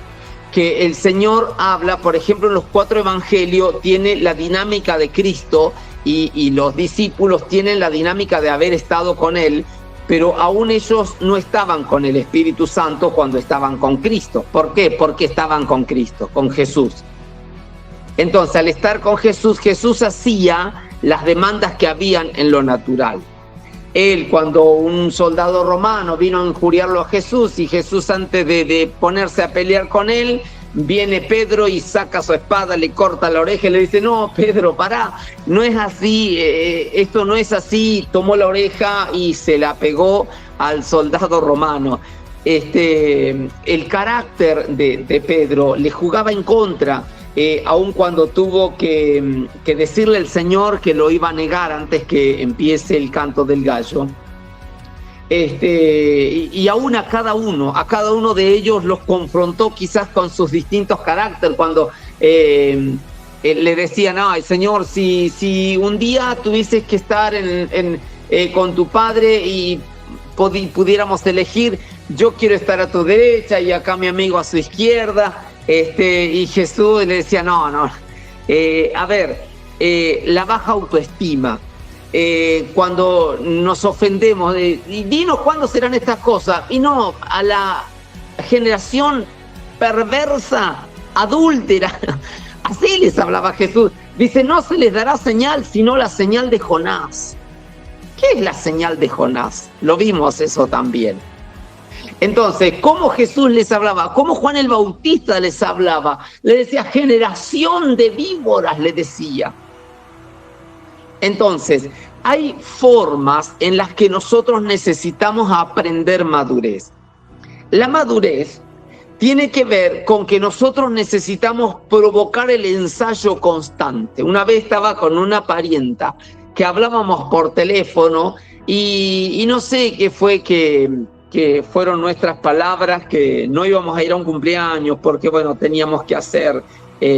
Speaker 1: que el Señor habla, por ejemplo, en los 4 evangelios tiene la dinámica de Cristo y los discípulos tienen la dinámica de haber estado con Él, pero aún ellos no estaban con el Espíritu Santo cuando estaban con Cristo. ¿Por qué? Porque estaban con Cristo, con Jesús. Entonces, al estar con Jesús, Jesús hacía las demandas que habían en lo natural. Él, cuando un soldado romano vino a injuriarlo a Jesús, y Jesús antes de ponerse a pelear con él, viene Pedro y saca su espada, le corta la oreja y le dice, no, Pedro, pará, no es así, esto no es así. Tomó la oreja y se la pegó al soldado romano. El carácter de Pedro le jugaba en contra. Aun cuando tuvo que decirle al Señor que lo iba a negar antes que empiece el canto del gallo. Y aún a cada uno de ellos los confrontó quizás con sus distintos caracteres. Cuando le decían, ay Señor, si un día tuvieses que estar con tu padre y pudiéramos elegir, yo quiero estar a tu derecha y acá mi amigo a su izquierda. Y Jesús le decía, no, la baja autoestima, cuando nos ofendemos, y dinos cuándo serán estas cosas, y no, a la generación perversa, adúltera, así les hablaba Jesús. Dice, no se les dará señal, sino la señal de Jonás. ¿Qué es la señal de Jonás? Lo vimos eso también. Entonces, ¿cómo Jesús les hablaba? ¿Cómo Juan el Bautista les hablaba? Le decía, generación de víboras, le decía. Entonces, hay formas en las que nosotros necesitamos aprender madurez. La madurez tiene que ver con que nosotros necesitamos provocar el ensayo constante. Una vez estaba con una parienta que hablábamos por teléfono y no sé qué fue que que fueron nuestras palabras, que no íbamos a ir a un cumpleaños porque, bueno, teníamos que hacer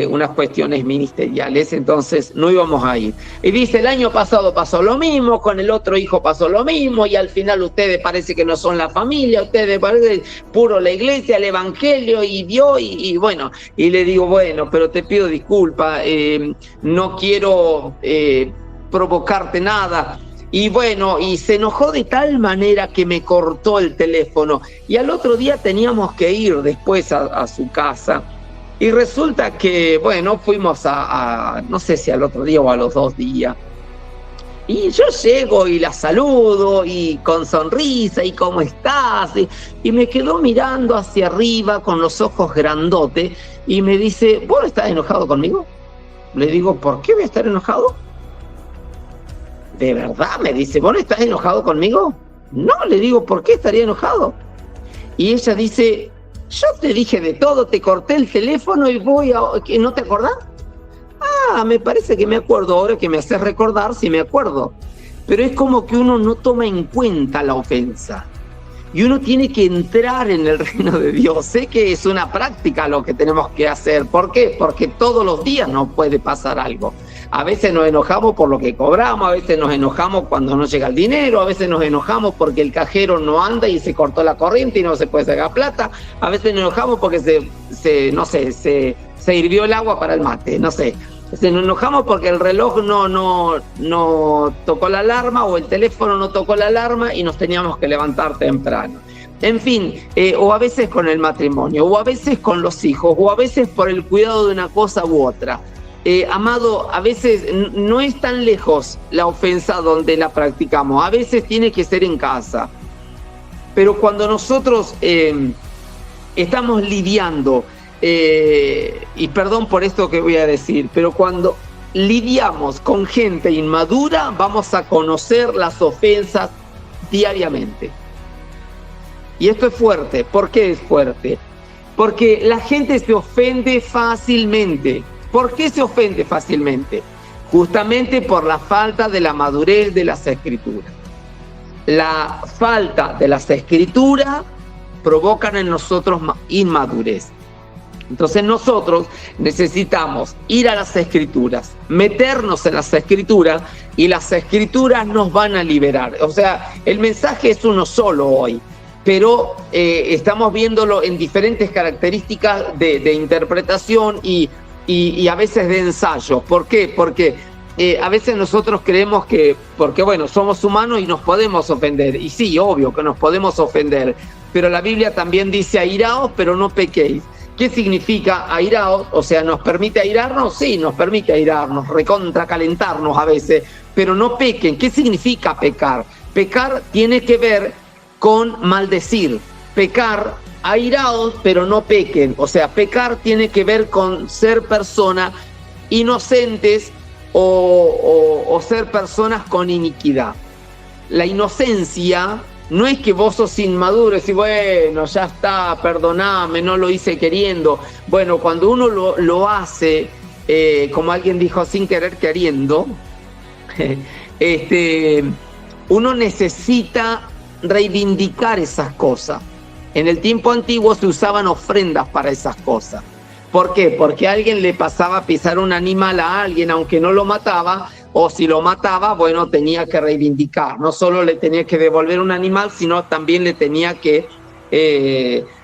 Speaker 1: unas cuestiones ministeriales, entonces no íbamos a ir. Y dice, el año pasado pasó lo mismo, con el otro hijo pasó lo mismo, y al final ustedes parece que no son la familia, ustedes parecen puro la iglesia, el evangelio y Dios, y bueno, y le digo, bueno, pero te pido disculpas, no quiero provocarte nada. Y bueno, y se enojó de tal manera que me cortó el teléfono, y al otro día teníamos que ir después a su casa. Y resulta que, bueno, fuimos no sé si al otro día o a los 2 días. Y yo llego y la saludo y con sonrisa y ¿cómo estás? Y me quedó mirando hacia arriba con los ojos grandotes y me dice, ¿vos no estás enojado conmigo? Le digo, ¿por qué voy a estar enojado? ¿De verdad? Me dice, ¿vos no estás enojado conmigo? No, le digo, ¿por qué estaría enojado? Y ella dice, yo te dije de todo, te corté el teléfono y ¿no te acordás? Ah, me parece que me acuerdo, ahora que me haces recordar, sí me acuerdo. Pero es como que uno no toma en cuenta la ofensa. Y uno tiene que entrar en el reino de Dios. Sé que es una práctica lo que tenemos que hacer. ¿Por qué? Porque todos los días nos puede pasar algo. A veces nos enojamos por lo que cobramos, a veces nos enojamos cuando no llega el dinero, a veces nos enojamos porque el cajero no anda y se cortó la corriente y no se puede sacar plata, a veces nos enojamos porque se hirvió el agua para el mate, no sé. Nos enojamos porque el reloj no tocó la alarma o el teléfono no tocó la alarma y nos teníamos que levantar temprano. En fin, o a veces con el matrimonio, o a veces con los hijos, o a veces por el cuidado de una cosa u otra. Amado, a veces no es tan lejos la ofensa donde la practicamos, a veces tiene que ser en casa. Pero cuando nosotros estamos lidiando, y perdón por esto que voy a decir, pero cuando lidiamos con gente inmadura, vamos a conocer las ofensas diariamente. Y esto es fuerte. ¿Por qué es fuerte? Porque la gente se ofende fácilmente. ¿Por qué se ofende fácilmente? Justamente por la falta de la madurez de las Escrituras. La falta de las Escrituras provocan en nosotros inmadurez. Entonces nosotros necesitamos ir a las Escrituras, meternos en las Escrituras y las Escrituras nos van a liberar. O sea, el mensaje es uno solo hoy, pero estamos viéndolo en diferentes características de interpretación y a veces de ensayo. ¿Por qué? Porque a veces nosotros creemos que, porque bueno, somos humanos y nos podemos ofender. Y sí, obvio que nos podemos ofender, pero la Biblia también dice airaos, pero no pequéis. ¿Qué significa airaos? O sea, ¿nos permite airarnos? Sí, nos permite airarnos, recontracalentarnos a veces, pero no pequen. ¿Qué significa pecar? Pecar tiene que ver con maldecir. Pecar, airaos, pero no pequen. O sea, pecar tiene que ver con ser personas inocentes o ser personas con iniquidad. La inocencia no es que vos sos inmaduro y decís, bueno, ya está, perdoname, no lo hice queriendo. Bueno, cuando uno lo hace, como alguien dijo, sin querer queriendo, uno necesita reivindicar esas cosas. En el tiempo antiguo se usaban ofrendas para esas cosas. ¿Por qué? Porque a alguien le pasaba a pisar un animal a alguien, aunque no lo mataba, o si lo mataba, bueno, tenía que reivindicar. No solo le tenía que devolver un animal, sino también le tenía que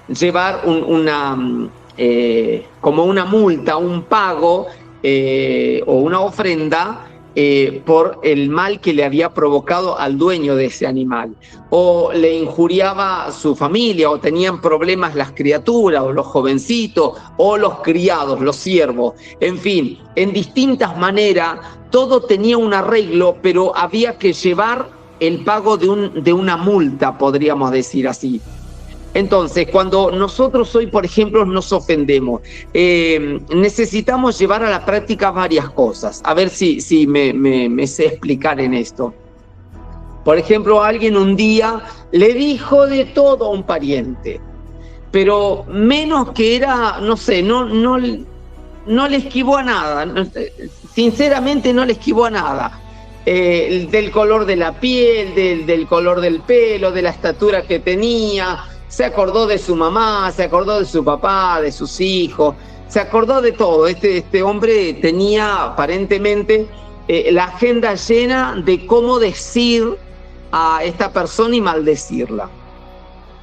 Speaker 1: llevar como una multa, un pago o una ofrenda por el mal que le había provocado al dueño de ese animal, o le injuriaba a su familia, o tenían problemas las criaturas, o los jovencitos, o los criados, los siervos, en fin, en distintas maneras, todo tenía un arreglo, pero había que llevar el pago de una multa, podríamos decir así. Entonces, cuando nosotros hoy, por ejemplo, nos ofendemos, necesitamos llevar a la práctica varias cosas. A ver si me sé explicar en esto. Por ejemplo, alguien un día le dijo de todo a un pariente, pero menos que era, no sé, no le esquivó a nada. Sinceramente no le esquivó a nada. del color de la piel, del color del pelo, de la estatura que tenía. Se acordó de su mamá, se acordó de su papá, de sus hijos, se acordó de todo. Este hombre tenía aparentemente la agenda llena de cómo decir a esta persona y maldecirla.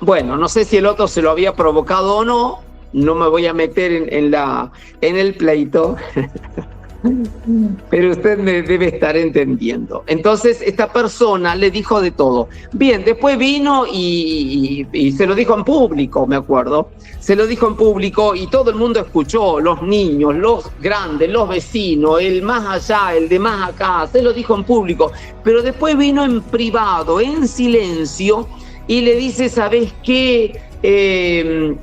Speaker 1: Bueno, no sé si el otro se lo había provocado o no, no me voy a meter en el pleito, pero usted me debe estar entendiendo. Entonces esta persona le dijo de todo. Bien, después vino y se lo dijo en público, me acuerdo. Se lo dijo en público y todo el mundo escuchó, los niños, los grandes, los vecinos, el más allá, el de más acá, se lo dijo en público. Pero después vino en privado, en silencio, y le dice, ¿sabes qué?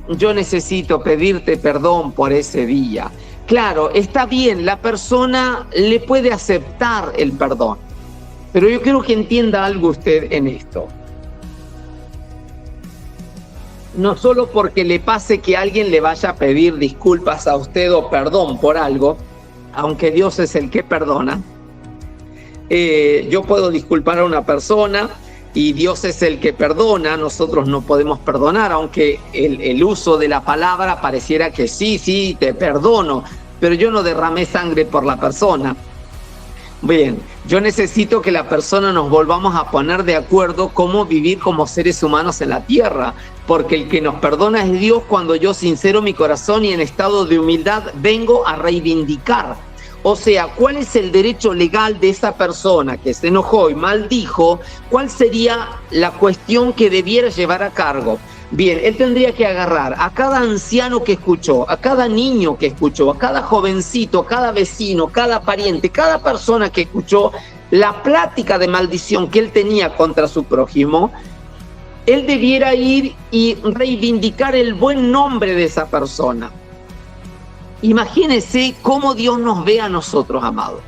Speaker 1: Yo necesito pedirte perdón por ese día. Claro, está bien, la persona le puede aceptar el perdón, pero yo quiero que entienda algo usted en esto. No solo porque le pase que alguien le vaya a pedir disculpas a usted o perdón por algo, aunque Dios es el que perdona, yo puedo disculpar a una persona y Dios es el que perdona, nosotros no podemos perdonar, aunque el uso de la palabra pareciera que sí, te perdono, pero yo no derramé sangre por la persona. Bien, yo necesito que la persona nos volvamos a poner de acuerdo cómo vivir como seres humanos en la tierra, porque el que nos perdona es Dios cuando yo sincero mi corazón y en estado de humildad vengo a reivindicar. O sea, ¿cuál es el derecho legal de esa persona que se enojó y maldijo? ¿Cuál sería la cuestión que debiera llevar a cargo? Bien, él tendría que agarrar a cada anciano que escuchó, a cada niño que escuchó, a cada jovencito, cada vecino, cada pariente, cada persona que escuchó la plática de maldición que él tenía contra su prójimo. Él debiera ir y reivindicar el buen nombre de esa persona. Imagínense cómo Dios nos ve a nosotros, amados.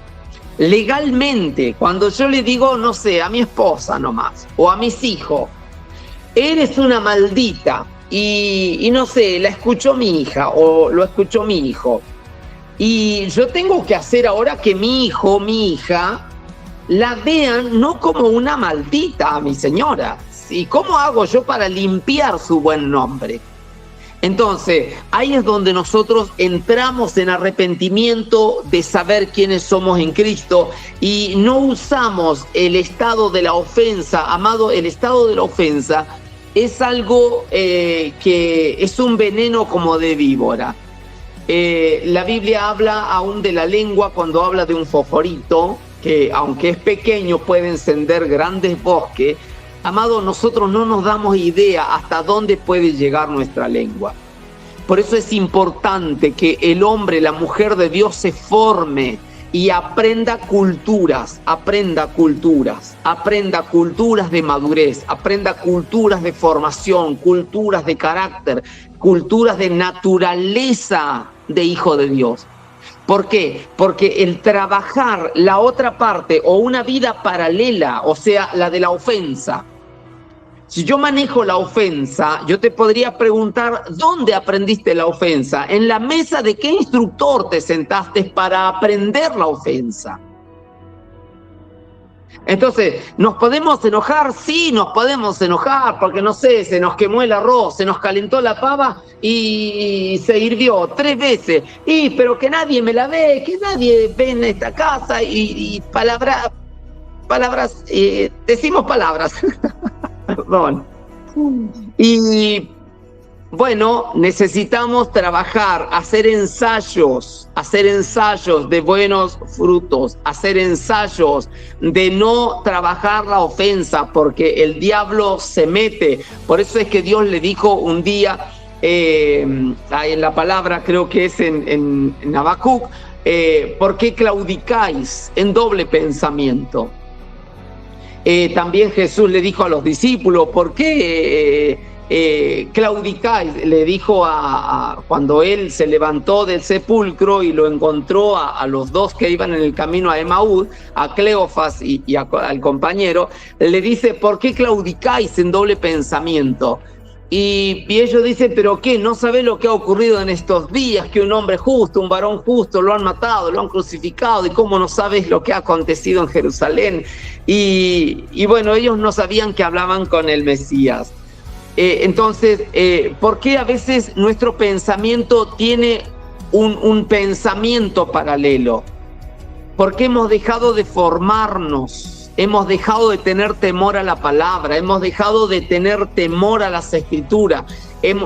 Speaker 1: Legalmente, cuando yo le digo, no sé, a mi esposa nomás, o a mis hijos, eres una maldita, y no sé, la escuchó mi hija, o lo escuchó mi hijo, y yo tengo que hacer ahora que mi hijo, mi hija, la vean no como una maldita a mi señora. ¿Y cómo hago yo para limpiar su buen nombre? Entonces, ahí es donde nosotros entramos en arrepentimiento de saber quiénes somos en Cristo y no usamos el estado de la ofensa. Amado, el estado de la ofensa es algo que es un veneno como de víbora. La Biblia habla aún de la lengua cuando habla de un fosforito que, aunque es pequeño, puede encender grandes bosques. Amado, nosotros no nos damos idea hasta dónde puede llegar nuestra lengua. Por eso es importante que el hombre, la mujer de Dios se forme y aprenda culturas de madurez, aprenda culturas de formación, culturas de carácter, culturas de naturaleza de hijo de Dios. ¿Por qué? Porque el trabajar la otra parte o una vida paralela, o sea, la de la ofensa. Si yo manejo la ofensa, yo te podría preguntar, ¿dónde aprendiste la ofensa? ¿En la mesa de qué instructor te sentaste para aprender la ofensa? Entonces, ¿nos podemos enojar? Sí, nos podemos enojar porque, no sé, se nos quemó el arroz, se nos calentó la pava y se hirvió 3 veces. Pero que nadie me la ve, que nadie ve en esta casa y palabras, decimos palabras. Perdón. Y bueno, necesitamos trabajar, hacer ensayos de buenos frutos, hacer ensayos de no trabajar la ofensa, porque el diablo se mete. Por eso es que Dios le dijo un día, en la palabra, creo que es en Habacuc, ¿por qué claudicáis en doble pensamiento? También Jesús le dijo a los discípulos, ¿por qué claudicáis? Le dijo cuando él se levantó del sepulcro y lo encontró a los 2 que iban en el camino a Emaús, a Cleofas y al compañero, le dice, ¿por qué claudicáis en doble pensamiento? Y ellos dicen, ¿pero qué? ¿No sabés lo que ha ocurrido en estos días? Que un hombre justo, un varón justo, lo han matado, lo han crucificado. ¿Y cómo no sabes lo que ha acontecido en Jerusalén? Y bueno, ellos no sabían que hablaban con el Mesías. Entonces, ¿por qué a veces nuestro pensamiento tiene un pensamiento paralelo? Porque hemos dejado de formarnos. Hemos dejado de tener temor a la palabra, hemos dejado de tener temor a las escrituras,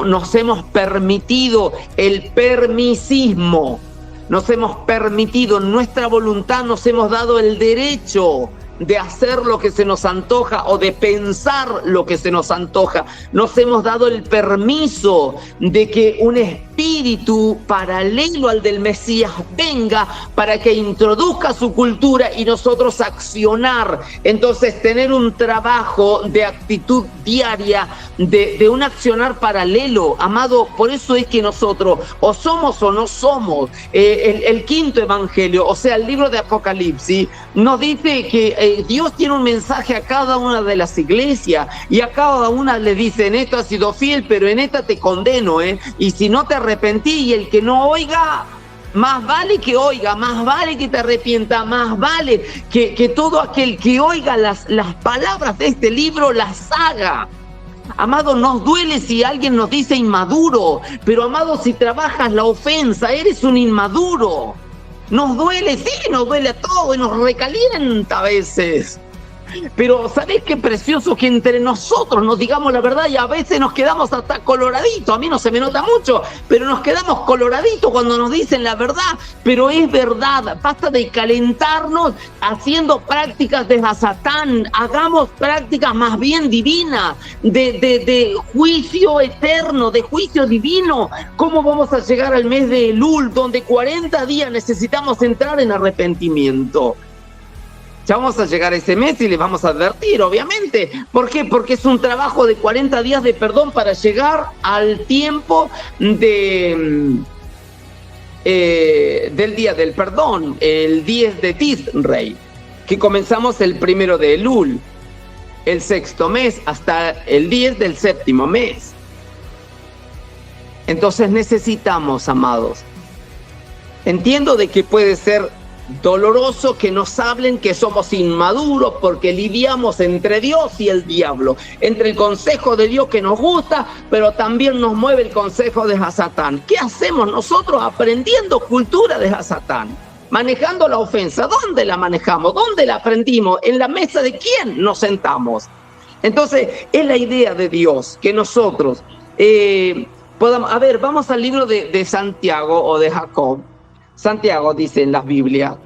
Speaker 1: nos hemos permitido el permisismo, nos hemos permitido en nuestra voluntad, nos hemos dado el derecho de hacer lo que se nos antoja o de pensar lo que se nos antoja. Nos hemos dado el permiso de que un espíritu paralelo al del Mesías venga para que introduzca su cultura y nosotros accionar. Entonces tener un trabajo de actitud diaria, de un accionar paralelo. Amado, por eso es que nosotros o somos o no somos. El quinto evangelio, o sea, el libro de Apocalipsis, nos dice que Dios tiene un mensaje a cada una de las iglesias y a cada una le dice: en esto has sido fiel, pero en esta te condeno, y si no te arrepentí. Y el que no oiga, más vale que oiga, más vale que te arrepienta, más vale que todo aquel que oiga las palabras de este libro las haga. Amado, nos duele si alguien nos dice inmaduro, pero amado, si trabajas la ofensa, eres un inmaduro. Nos duele, sí, nos duele a todos y nos recalienta a veces. Pero ¿sabés qué precioso que entre nosotros nos digamos la verdad? Y a veces nos quedamos hasta coloraditos. A mí no se me nota mucho, pero nos quedamos coloraditos cuando nos dicen la verdad. Pero es verdad, basta de calentarnos haciendo prácticas de Satán. Hagamos prácticas más bien divinas, de juicio eterno, de juicio divino. ¿Cómo vamos a llegar al mes de Elul, donde 40 días necesitamos entrar en arrepentimiento? Ya vamos a llegar a ese mes y les vamos a advertir, obviamente. ¿Por qué? Porque es un trabajo de 40 días de perdón para llegar al tiempo del día del perdón, el 10 de Tisrei, que comenzamos el 1 de Elul, el 6º mes, hasta el 10 del 7º mes. Entonces necesitamos, amados, entiendo de que puede ser doloroso que nos hablen que somos inmaduros porque lidiamos entre Dios y el diablo, entre el consejo de Dios que nos gusta, pero también nos mueve el consejo de Satán. ¿Qué hacemos nosotros aprendiendo cultura de Satán? Manejando la ofensa. ¿Dónde la manejamos? ¿Dónde la aprendimos? ¿En la mesa de quién nos sentamos? Entonces, es la idea de Dios que nosotros podamos... A ver, vamos al libro de Santiago o de Jacob. Santiago dice en la Biblia,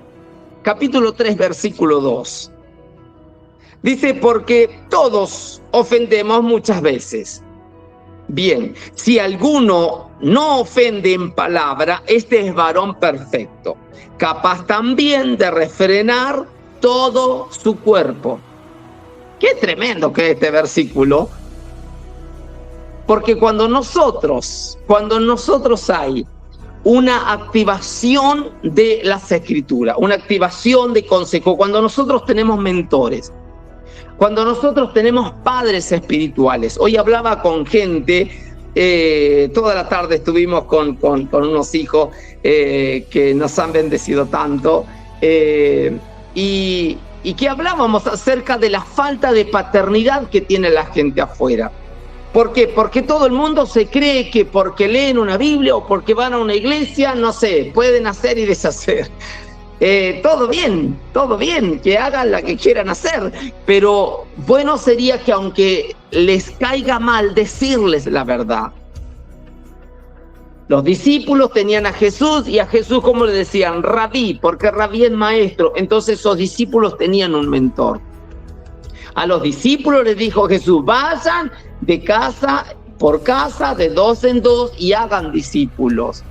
Speaker 1: capítulo 3, versículo 2. Dice, porque todos ofendemos muchas veces. Bien, si alguno no ofende en palabra, este es varón perfecto, capaz también de refrenar todo su cuerpo. Qué tremendo que es este versículo. Porque cuando nosotros hay una activación de las escrituras, una activación de consejo, cuando nosotros tenemos mentores, cuando nosotros tenemos padres espirituales. Hoy hablaba con gente, toda la tarde estuvimos con unos hijos que nos han bendecido tanto, y que hablábamos acerca de la falta de paternidad que tiene la gente afuera. ¿Por qué? Porque todo el mundo se cree que porque leen una Biblia o porque van a una iglesia, no sé, pueden hacer y deshacer. Todo bien, que hagan la que quieran hacer, pero bueno sería que aunque les caiga mal decirles la verdad. Los discípulos tenían a Jesús y a Jesús, ¿cómo le decían? Rabí, porque Rabí es maestro. Entonces esos discípulos tenían un mentor. A los discípulos les dijo Jesús, vayan de casa por casa, de dos en dos, y hagan discípulos.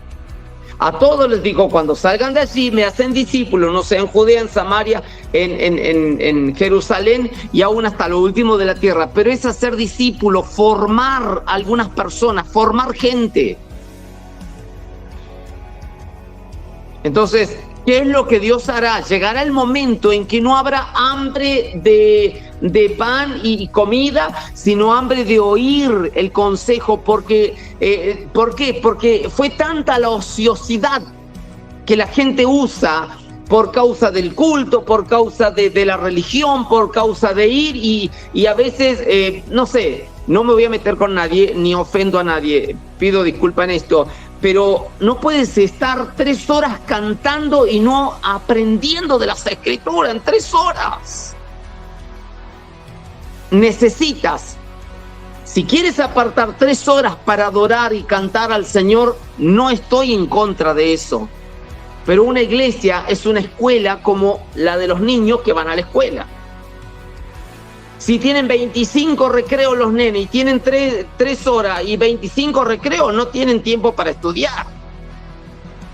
Speaker 1: A todos les dijo, cuando salgan de allí, me hacen discípulos, no sé, en Judea, en Samaria, en Jerusalén y aún hasta lo último de la tierra. Pero es hacer discípulos, formar algunas personas, formar gente. Entonces, ¿Qué es lo que Dios hará? Llegará el momento en que no habrá hambre de pan y comida, sino hambre de oír el consejo. ¿Por qué? Porque fue tanta la ociosidad que la gente usa por causa del culto, por causa de la religión, por causa de ir y a veces, no sé, no me voy a meter con nadie ni ofendo a nadie, pido disculpa en esto, pero no puedes estar 3 horas cantando y no aprendiendo de las Escrituras en 3 horas. Necesitas, si quieres apartar 3 horas para adorar y cantar al Señor, no estoy en contra de eso. Pero una iglesia es una escuela como la de los niños que van a la escuela. Si tienen 25 recreos los nenes y tienen 3 horas y 25 recreos, no tienen tiempo para estudiar.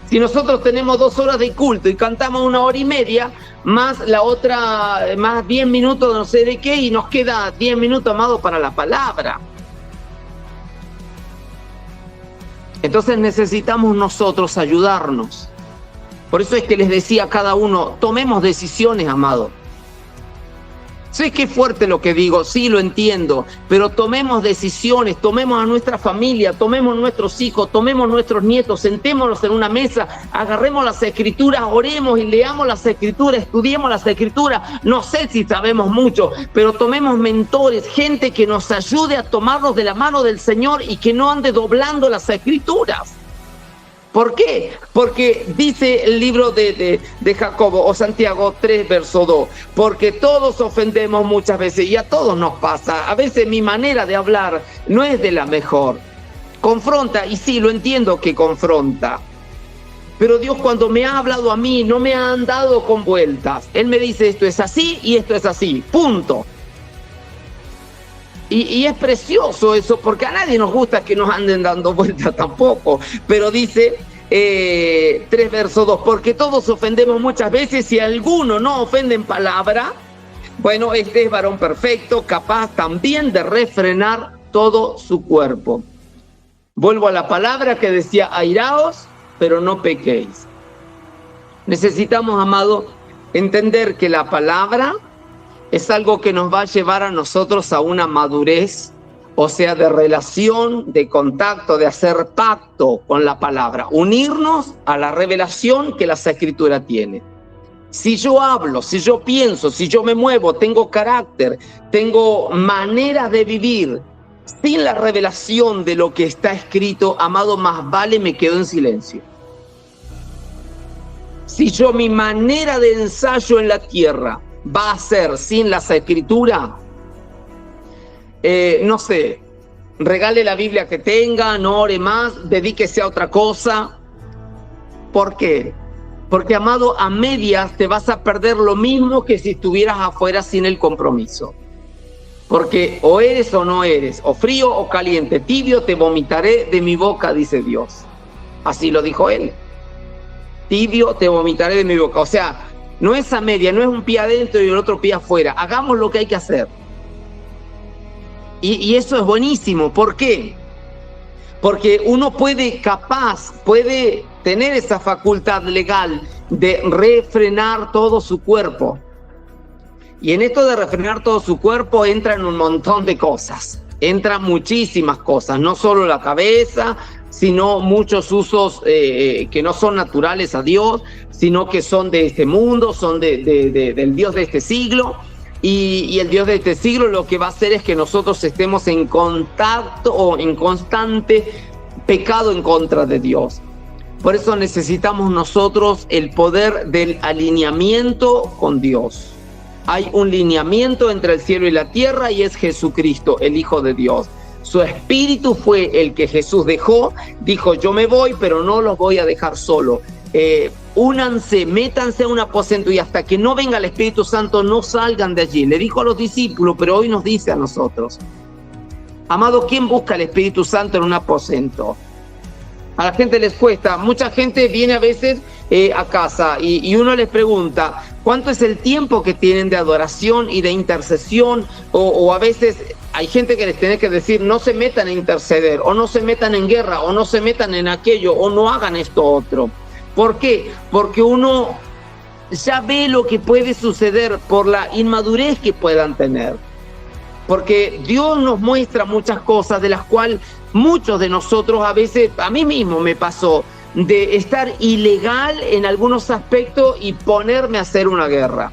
Speaker 1: Si nosotros tenemos 2 horas de culto y cantamos 1 hora y media, más la otra, más 10 minutos de no sé de qué, y nos queda 10 minutos, amado, para la palabra. Entonces necesitamos nosotros ayudarnos. Por eso es que les decía a cada uno, tomemos decisiones, amado. Sé que es fuerte lo que digo, sí lo entiendo, pero tomemos decisiones, tomemos a nuestra familia, tomemos nuestros hijos, tomemos nuestros nietos, sentémonos en una mesa, agarremos las Escrituras, oremos y leamos las Escrituras, estudiemos las Escrituras. No sé si sabemos mucho, pero tomemos mentores, gente que nos ayude a tomarnos de la mano del Señor y que no ande doblando las Escrituras. ¿Por qué? Porque dice el libro de Jacobo o Santiago 3, verso 2, porque todos ofendemos muchas veces y a todos nos pasa. A veces mi manera de hablar no es de la mejor. Confronta, y sí, lo entiendo que confronta. Pero Dios cuando me ha hablado a mí no me ha andado con vueltas. Él me dice esto es así y esto es así, punto. Y es precioso eso, porque a nadie nos gusta que nos anden dando vueltas tampoco. Pero dice 3 verso 2, porque todos ofendemos muchas veces, si alguno no ofende en palabra, bueno, este es varón perfecto, capaz también de refrenar todo su cuerpo. Vuelvo a la palabra que decía, airaos, pero no pequéis. Necesitamos, amado, entender que la palabra es algo que nos va a llevar a nosotros a una madurez, o sea, de relación, de contacto, de hacer pacto con la palabra, unirnos a la revelación que las Escrituras tienen. Si yo hablo, si yo pienso, si yo me muevo, tengo carácter, tengo manera de vivir, sin la revelación de lo que está escrito, amado, más vale me quedo en silencio. Si yo mi manera de ensayo en la tierra va a ser sin las Escrituras, no sé, regale la Biblia que tenga, no ore más, dedíquese a otra cosa. ¿Por qué? Porque, amado, a medias te vas a perder lo mismo que si estuvieras afuera sin el compromiso. Porque o eres o no eres, o frío o caliente, tibio te vomitaré de mi boca, dice Dios. Así lo dijo él. Tibio te vomitaré de mi boca. O sea, no es a media, no es un pie adentro y el otro pie afuera. Hagamos lo que hay que hacer. Y eso es buenísimo. ¿Por qué? Porque uno puede tener esa facultad legal de refrenar todo su cuerpo. Y en esto de refrenar todo su cuerpo entran un montón de cosas. Entran muchísimas cosas, no solo la cabeza, sino muchos usos que no son naturales a Dios, sino que son de este mundo, son del Dios de este siglo. Y el Dios de este siglo lo que va a hacer es que nosotros estemos en contacto o en constante pecado en contra de Dios. Por eso necesitamos nosotros el poder del alineamiento con Dios. Hay un lineamiento entre el cielo y la tierra y es Jesucristo, el Hijo de Dios. Su espíritu fue el que Jesús dejó, dijo yo me voy, pero no los voy a dejar solo. Únanse, métanse a un aposento y hasta que no venga el Espíritu Santo no salgan de allí. Le dijo a los discípulos, pero hoy nos dice a nosotros. Amado, ¿quién busca el Espíritu Santo en un aposento? A la gente les cuesta. Mucha gente viene a veces a casa y uno les pregunta ¿cuánto es el tiempo que tienen de adoración y de intercesión? O a veces hay gente que les tiene que decir no se metan a interceder, o no se metan en guerra, o no se metan en aquello, o no hagan esto otro. ¿Por qué? Porque uno ya ve lo que puede suceder por la inmadurez que puedan tener. Porque Dios nos muestra muchas cosas de las cuales muchos de nosotros, a veces, a mí mismo me pasó, de estar ilegal en algunos aspectos y ponerme a hacer una guerra.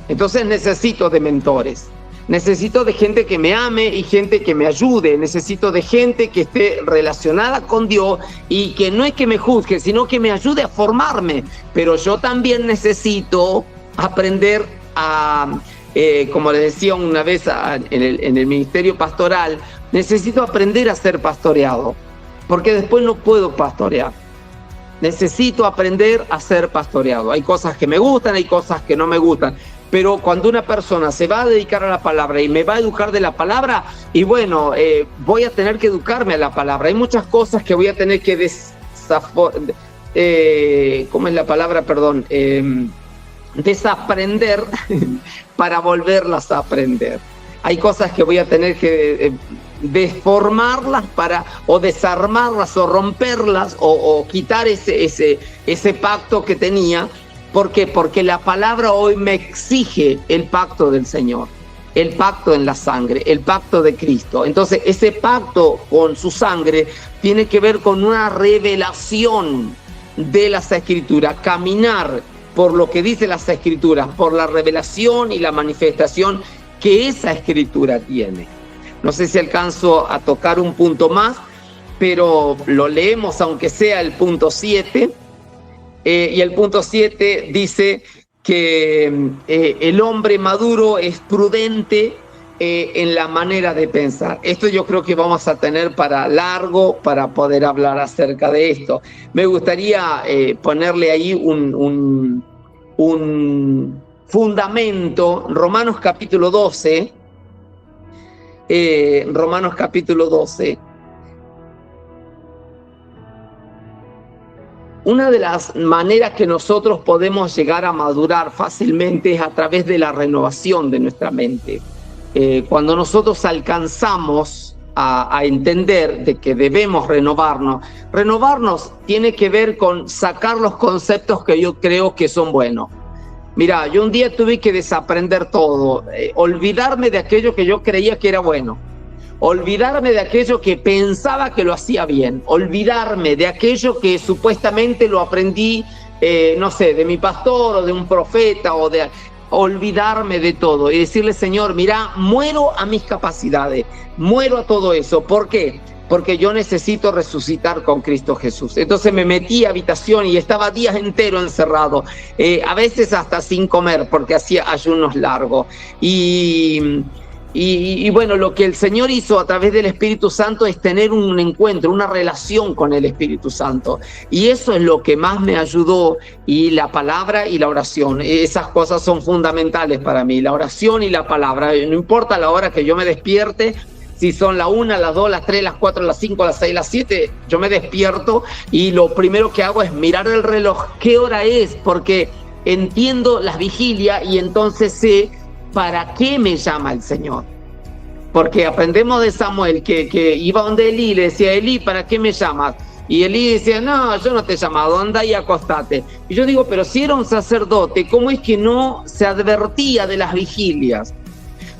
Speaker 1: Entonces necesito de mentores, necesito de gente que me ame y gente que me ayude, necesito de gente que esté relacionada con Dios y que no es que me juzgue, sino que me ayude a formarme. Pero yo también necesito aprender a, como les decía una vez en el ministerio pastoral, necesito aprender a ser pastoreado, porque después no puedo pastorear. Necesito aprender a ser pastoreado. Hay cosas que me gustan, hay cosas que no me gustan. Pero cuando una persona se va a dedicar a la palabra y me va a educar de la palabra, y bueno, voy a tener que educarme a la palabra. Hay muchas cosas que voy a tener que ¿cómo es la palabra? Perdón. Desaprender para volverlas a aprender. Hay cosas que voy a tener que deformarlas o desarmarlas o romperlas o quitar ese pacto que tenía. ¿Por qué? Porque la palabra hoy me exige el pacto del Señor, el pacto en la sangre, el pacto de Cristo. Entonces, ese pacto con su sangre tiene que ver con una revelación de las Escrituras, caminar por lo que dice las Escrituras, por la revelación y la manifestación que esa Escritura tiene. No sé si alcanzo a tocar un punto más, pero lo leemos aunque sea el punto 7. Y el punto 7 dice que el hombre maduro es prudente en la manera de pensar. Esto yo creo que vamos a tener para largo para poder hablar acerca de esto. Me gustaría ponerle ahí un fundamento. Romanos capítulo 12. Romanos capítulo 12. Una de las maneras que nosotros podemos llegar a madurar fácilmente es a través de la renovación de nuestra mente. Cuando nosotros alcanzamos a entender de que debemos renovarnos tiene que ver con sacar los conceptos que yo creo que son buenos. Mira, yo un día tuve que desaprender todo, olvidarme de aquello que yo creía que era bueno. Olvidarme de aquello que pensaba que lo hacía bien, olvidarme de aquello que supuestamente lo aprendí, no sé, de mi pastor o de un profeta, olvidarme de todo y decirle, Señor, mira, muero a mis capacidades, muero a todo eso. ¿Por qué? Porque yo necesito resucitar con Cristo Jesús. Entonces me metí a habitación y estaba días enteros encerrado, a veces hasta sin comer porque hacía ayunos largos. Y bueno, lo que el Señor hizo a través del Espíritu Santo es tener un encuentro, una relación con el Espíritu Santo. Y eso es lo que más me ayudó, y la palabra y la oración. Esas cosas son fundamentales para mí, la oración y la palabra. No importa la hora que yo me despierte, si son las 1, las 2, las 3, las 4, las 5, las 6, las 7, yo me despierto y lo primero que hago es mirar el reloj, qué hora es, porque entiendo las vigilias y entonces sé ¿para qué me llama el Señor? Porque aprendemos de Samuel que iba donde Elí y le decía, Elí, ¿para qué me llamas? Y Elí decía, no, yo no te he llamado, anda y acostate. Y yo digo, pero si era un sacerdote, ¿cómo es que no se advertía de las vigilias?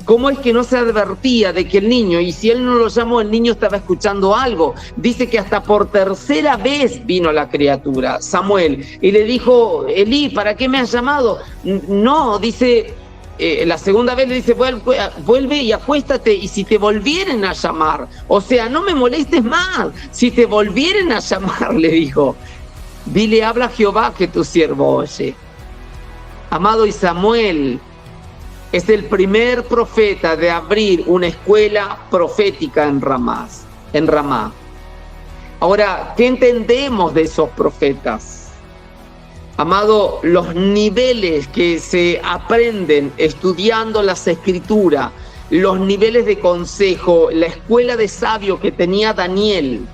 Speaker 1: ¿Cómo es que no se advertía de que el niño, y si él no lo llamó, el niño estaba escuchando algo? Dice que hasta por tercera vez vino la criatura, Samuel, y le dijo, Elí, ¿para qué me has llamado? No, dice... la segunda vez le dice, vuelve y acuéstate, y si te volvieren a llamar, o sea, no me molestes más, si te volvieren a llamar, le dijo, dile, habla a Jehová que tu siervo oye. Amado, y Samuel es el primer profeta de abrir una escuela profética en Ramá. Ahora, ¿qué entendemos de esos profetas? Amado, los niveles que se aprenden estudiando las Escrituras, los niveles de consejo, la escuela de sabio que tenía Daniel,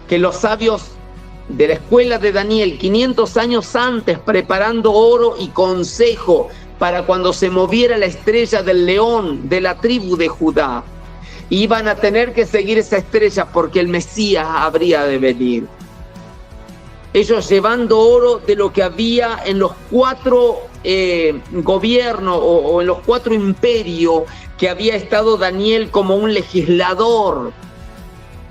Speaker 1: que los sabios de la escuela de Daniel, 500 años antes, preparando oro y consejo para cuando se moviera la estrella del león de la tribu de Judá, iban a tener que seguir esa estrella porque el Mesías habría de venir. ellos llevando oro de lo que había en los 4 gobiernos o en los 4 imperios que había estado Daniel como un legislador.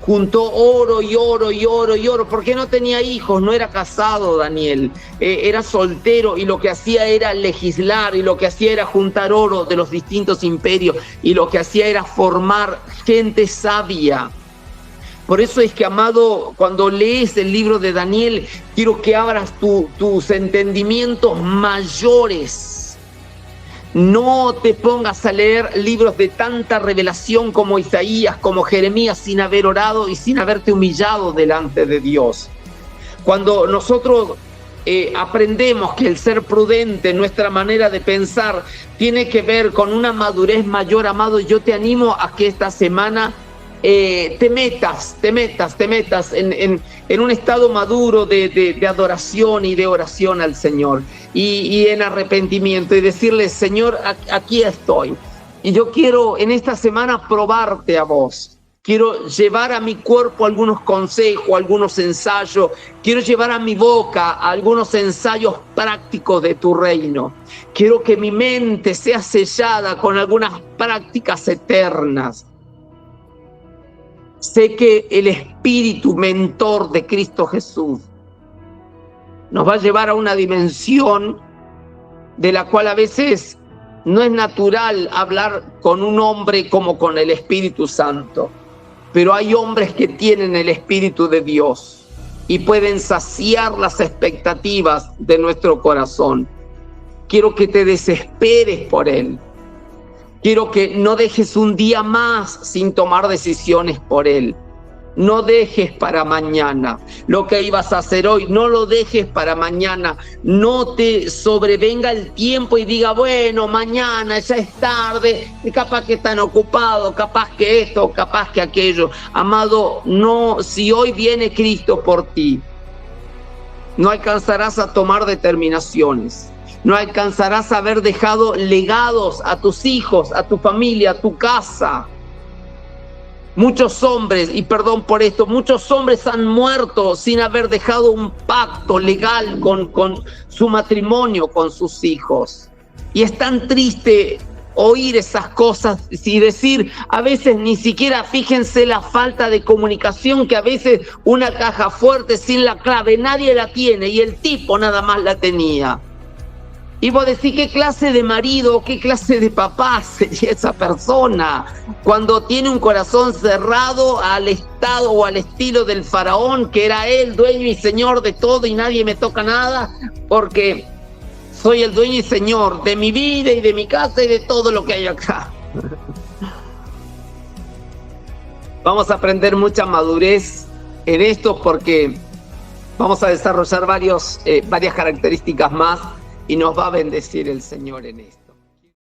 Speaker 1: Juntó oro y oro y oro y oro, porque no tenía hijos, no era casado Daniel, era soltero, y lo que hacía era legislar, y lo que hacía era juntar oro de los distintos imperios, y lo que hacía era formar gente sabia. Por eso es que, amado, cuando lees el libro de Daniel, quiero que abras tus entendimientos mayores. No te pongas a leer libros de tanta revelación como Isaías, como Jeremías, sin haber orado y sin haberte humillado delante de Dios. Cuando nosotros aprendemos que el ser prudente, nuestra manera de pensar, tiene que ver con una madurez mayor, amado, yo te animo a que esta semana te metas en un estado maduro de adoración y de oración al Señor, y en arrepentimiento, y decirle: Señor, aquí estoy, y yo quiero en esta semana probarte a vos. Quiero llevar a mi cuerpo algunos consejos, algunos ensayos. Quiero llevar a mi boca algunos ensayos prácticos de tu reino. Quiero que mi mente sea sellada con algunas prácticas eternas. Sé que el espíritu mentor de Cristo Jesús nos va a llevar a una dimensión de la cual a veces no es natural hablar con un hombre como con el Espíritu Santo. Pero hay hombres que tienen el Espíritu de Dios y pueden saciar las expectativas de nuestro corazón. Quiero que te desesperes por Él. Quiero que no dejes un día más sin tomar decisiones por Él. No dejes para mañana lo que ibas a hacer hoy, no lo dejes para mañana. No te sobrevenga el tiempo y diga: bueno, mañana ya es tarde, capaz que están ocupados, capaz que esto, capaz que aquello. Amado, no, si hoy viene Cristo por ti, no alcanzarás a tomar determinaciones. No alcanzarás a haber dejado legados a tus hijos, a tu familia, a tu casa. Muchos hombres, y perdón por esto, muchos hombres han muerto sin haber dejado un pacto legal con su matrimonio, con sus hijos. Y es tan triste oír esas cosas y decir, a veces ni siquiera, fíjense la falta de comunicación, que a veces una caja fuerte sin la clave nadie la tiene y el tipo nada más la tenía. Y vos decís: ¿qué clase de marido, qué clase de papá sería esa persona cuando tiene un corazón cerrado al estado o al estilo del faraón, que era él dueño y señor de todo y nadie me toca nada porque soy el dueño y señor de mi vida y de mi casa y de todo lo que hay acá? Vamos a aprender mucha madurez en esto, porque vamos a desarrollar varias características más, y nos va a bendecir el Señor en esto.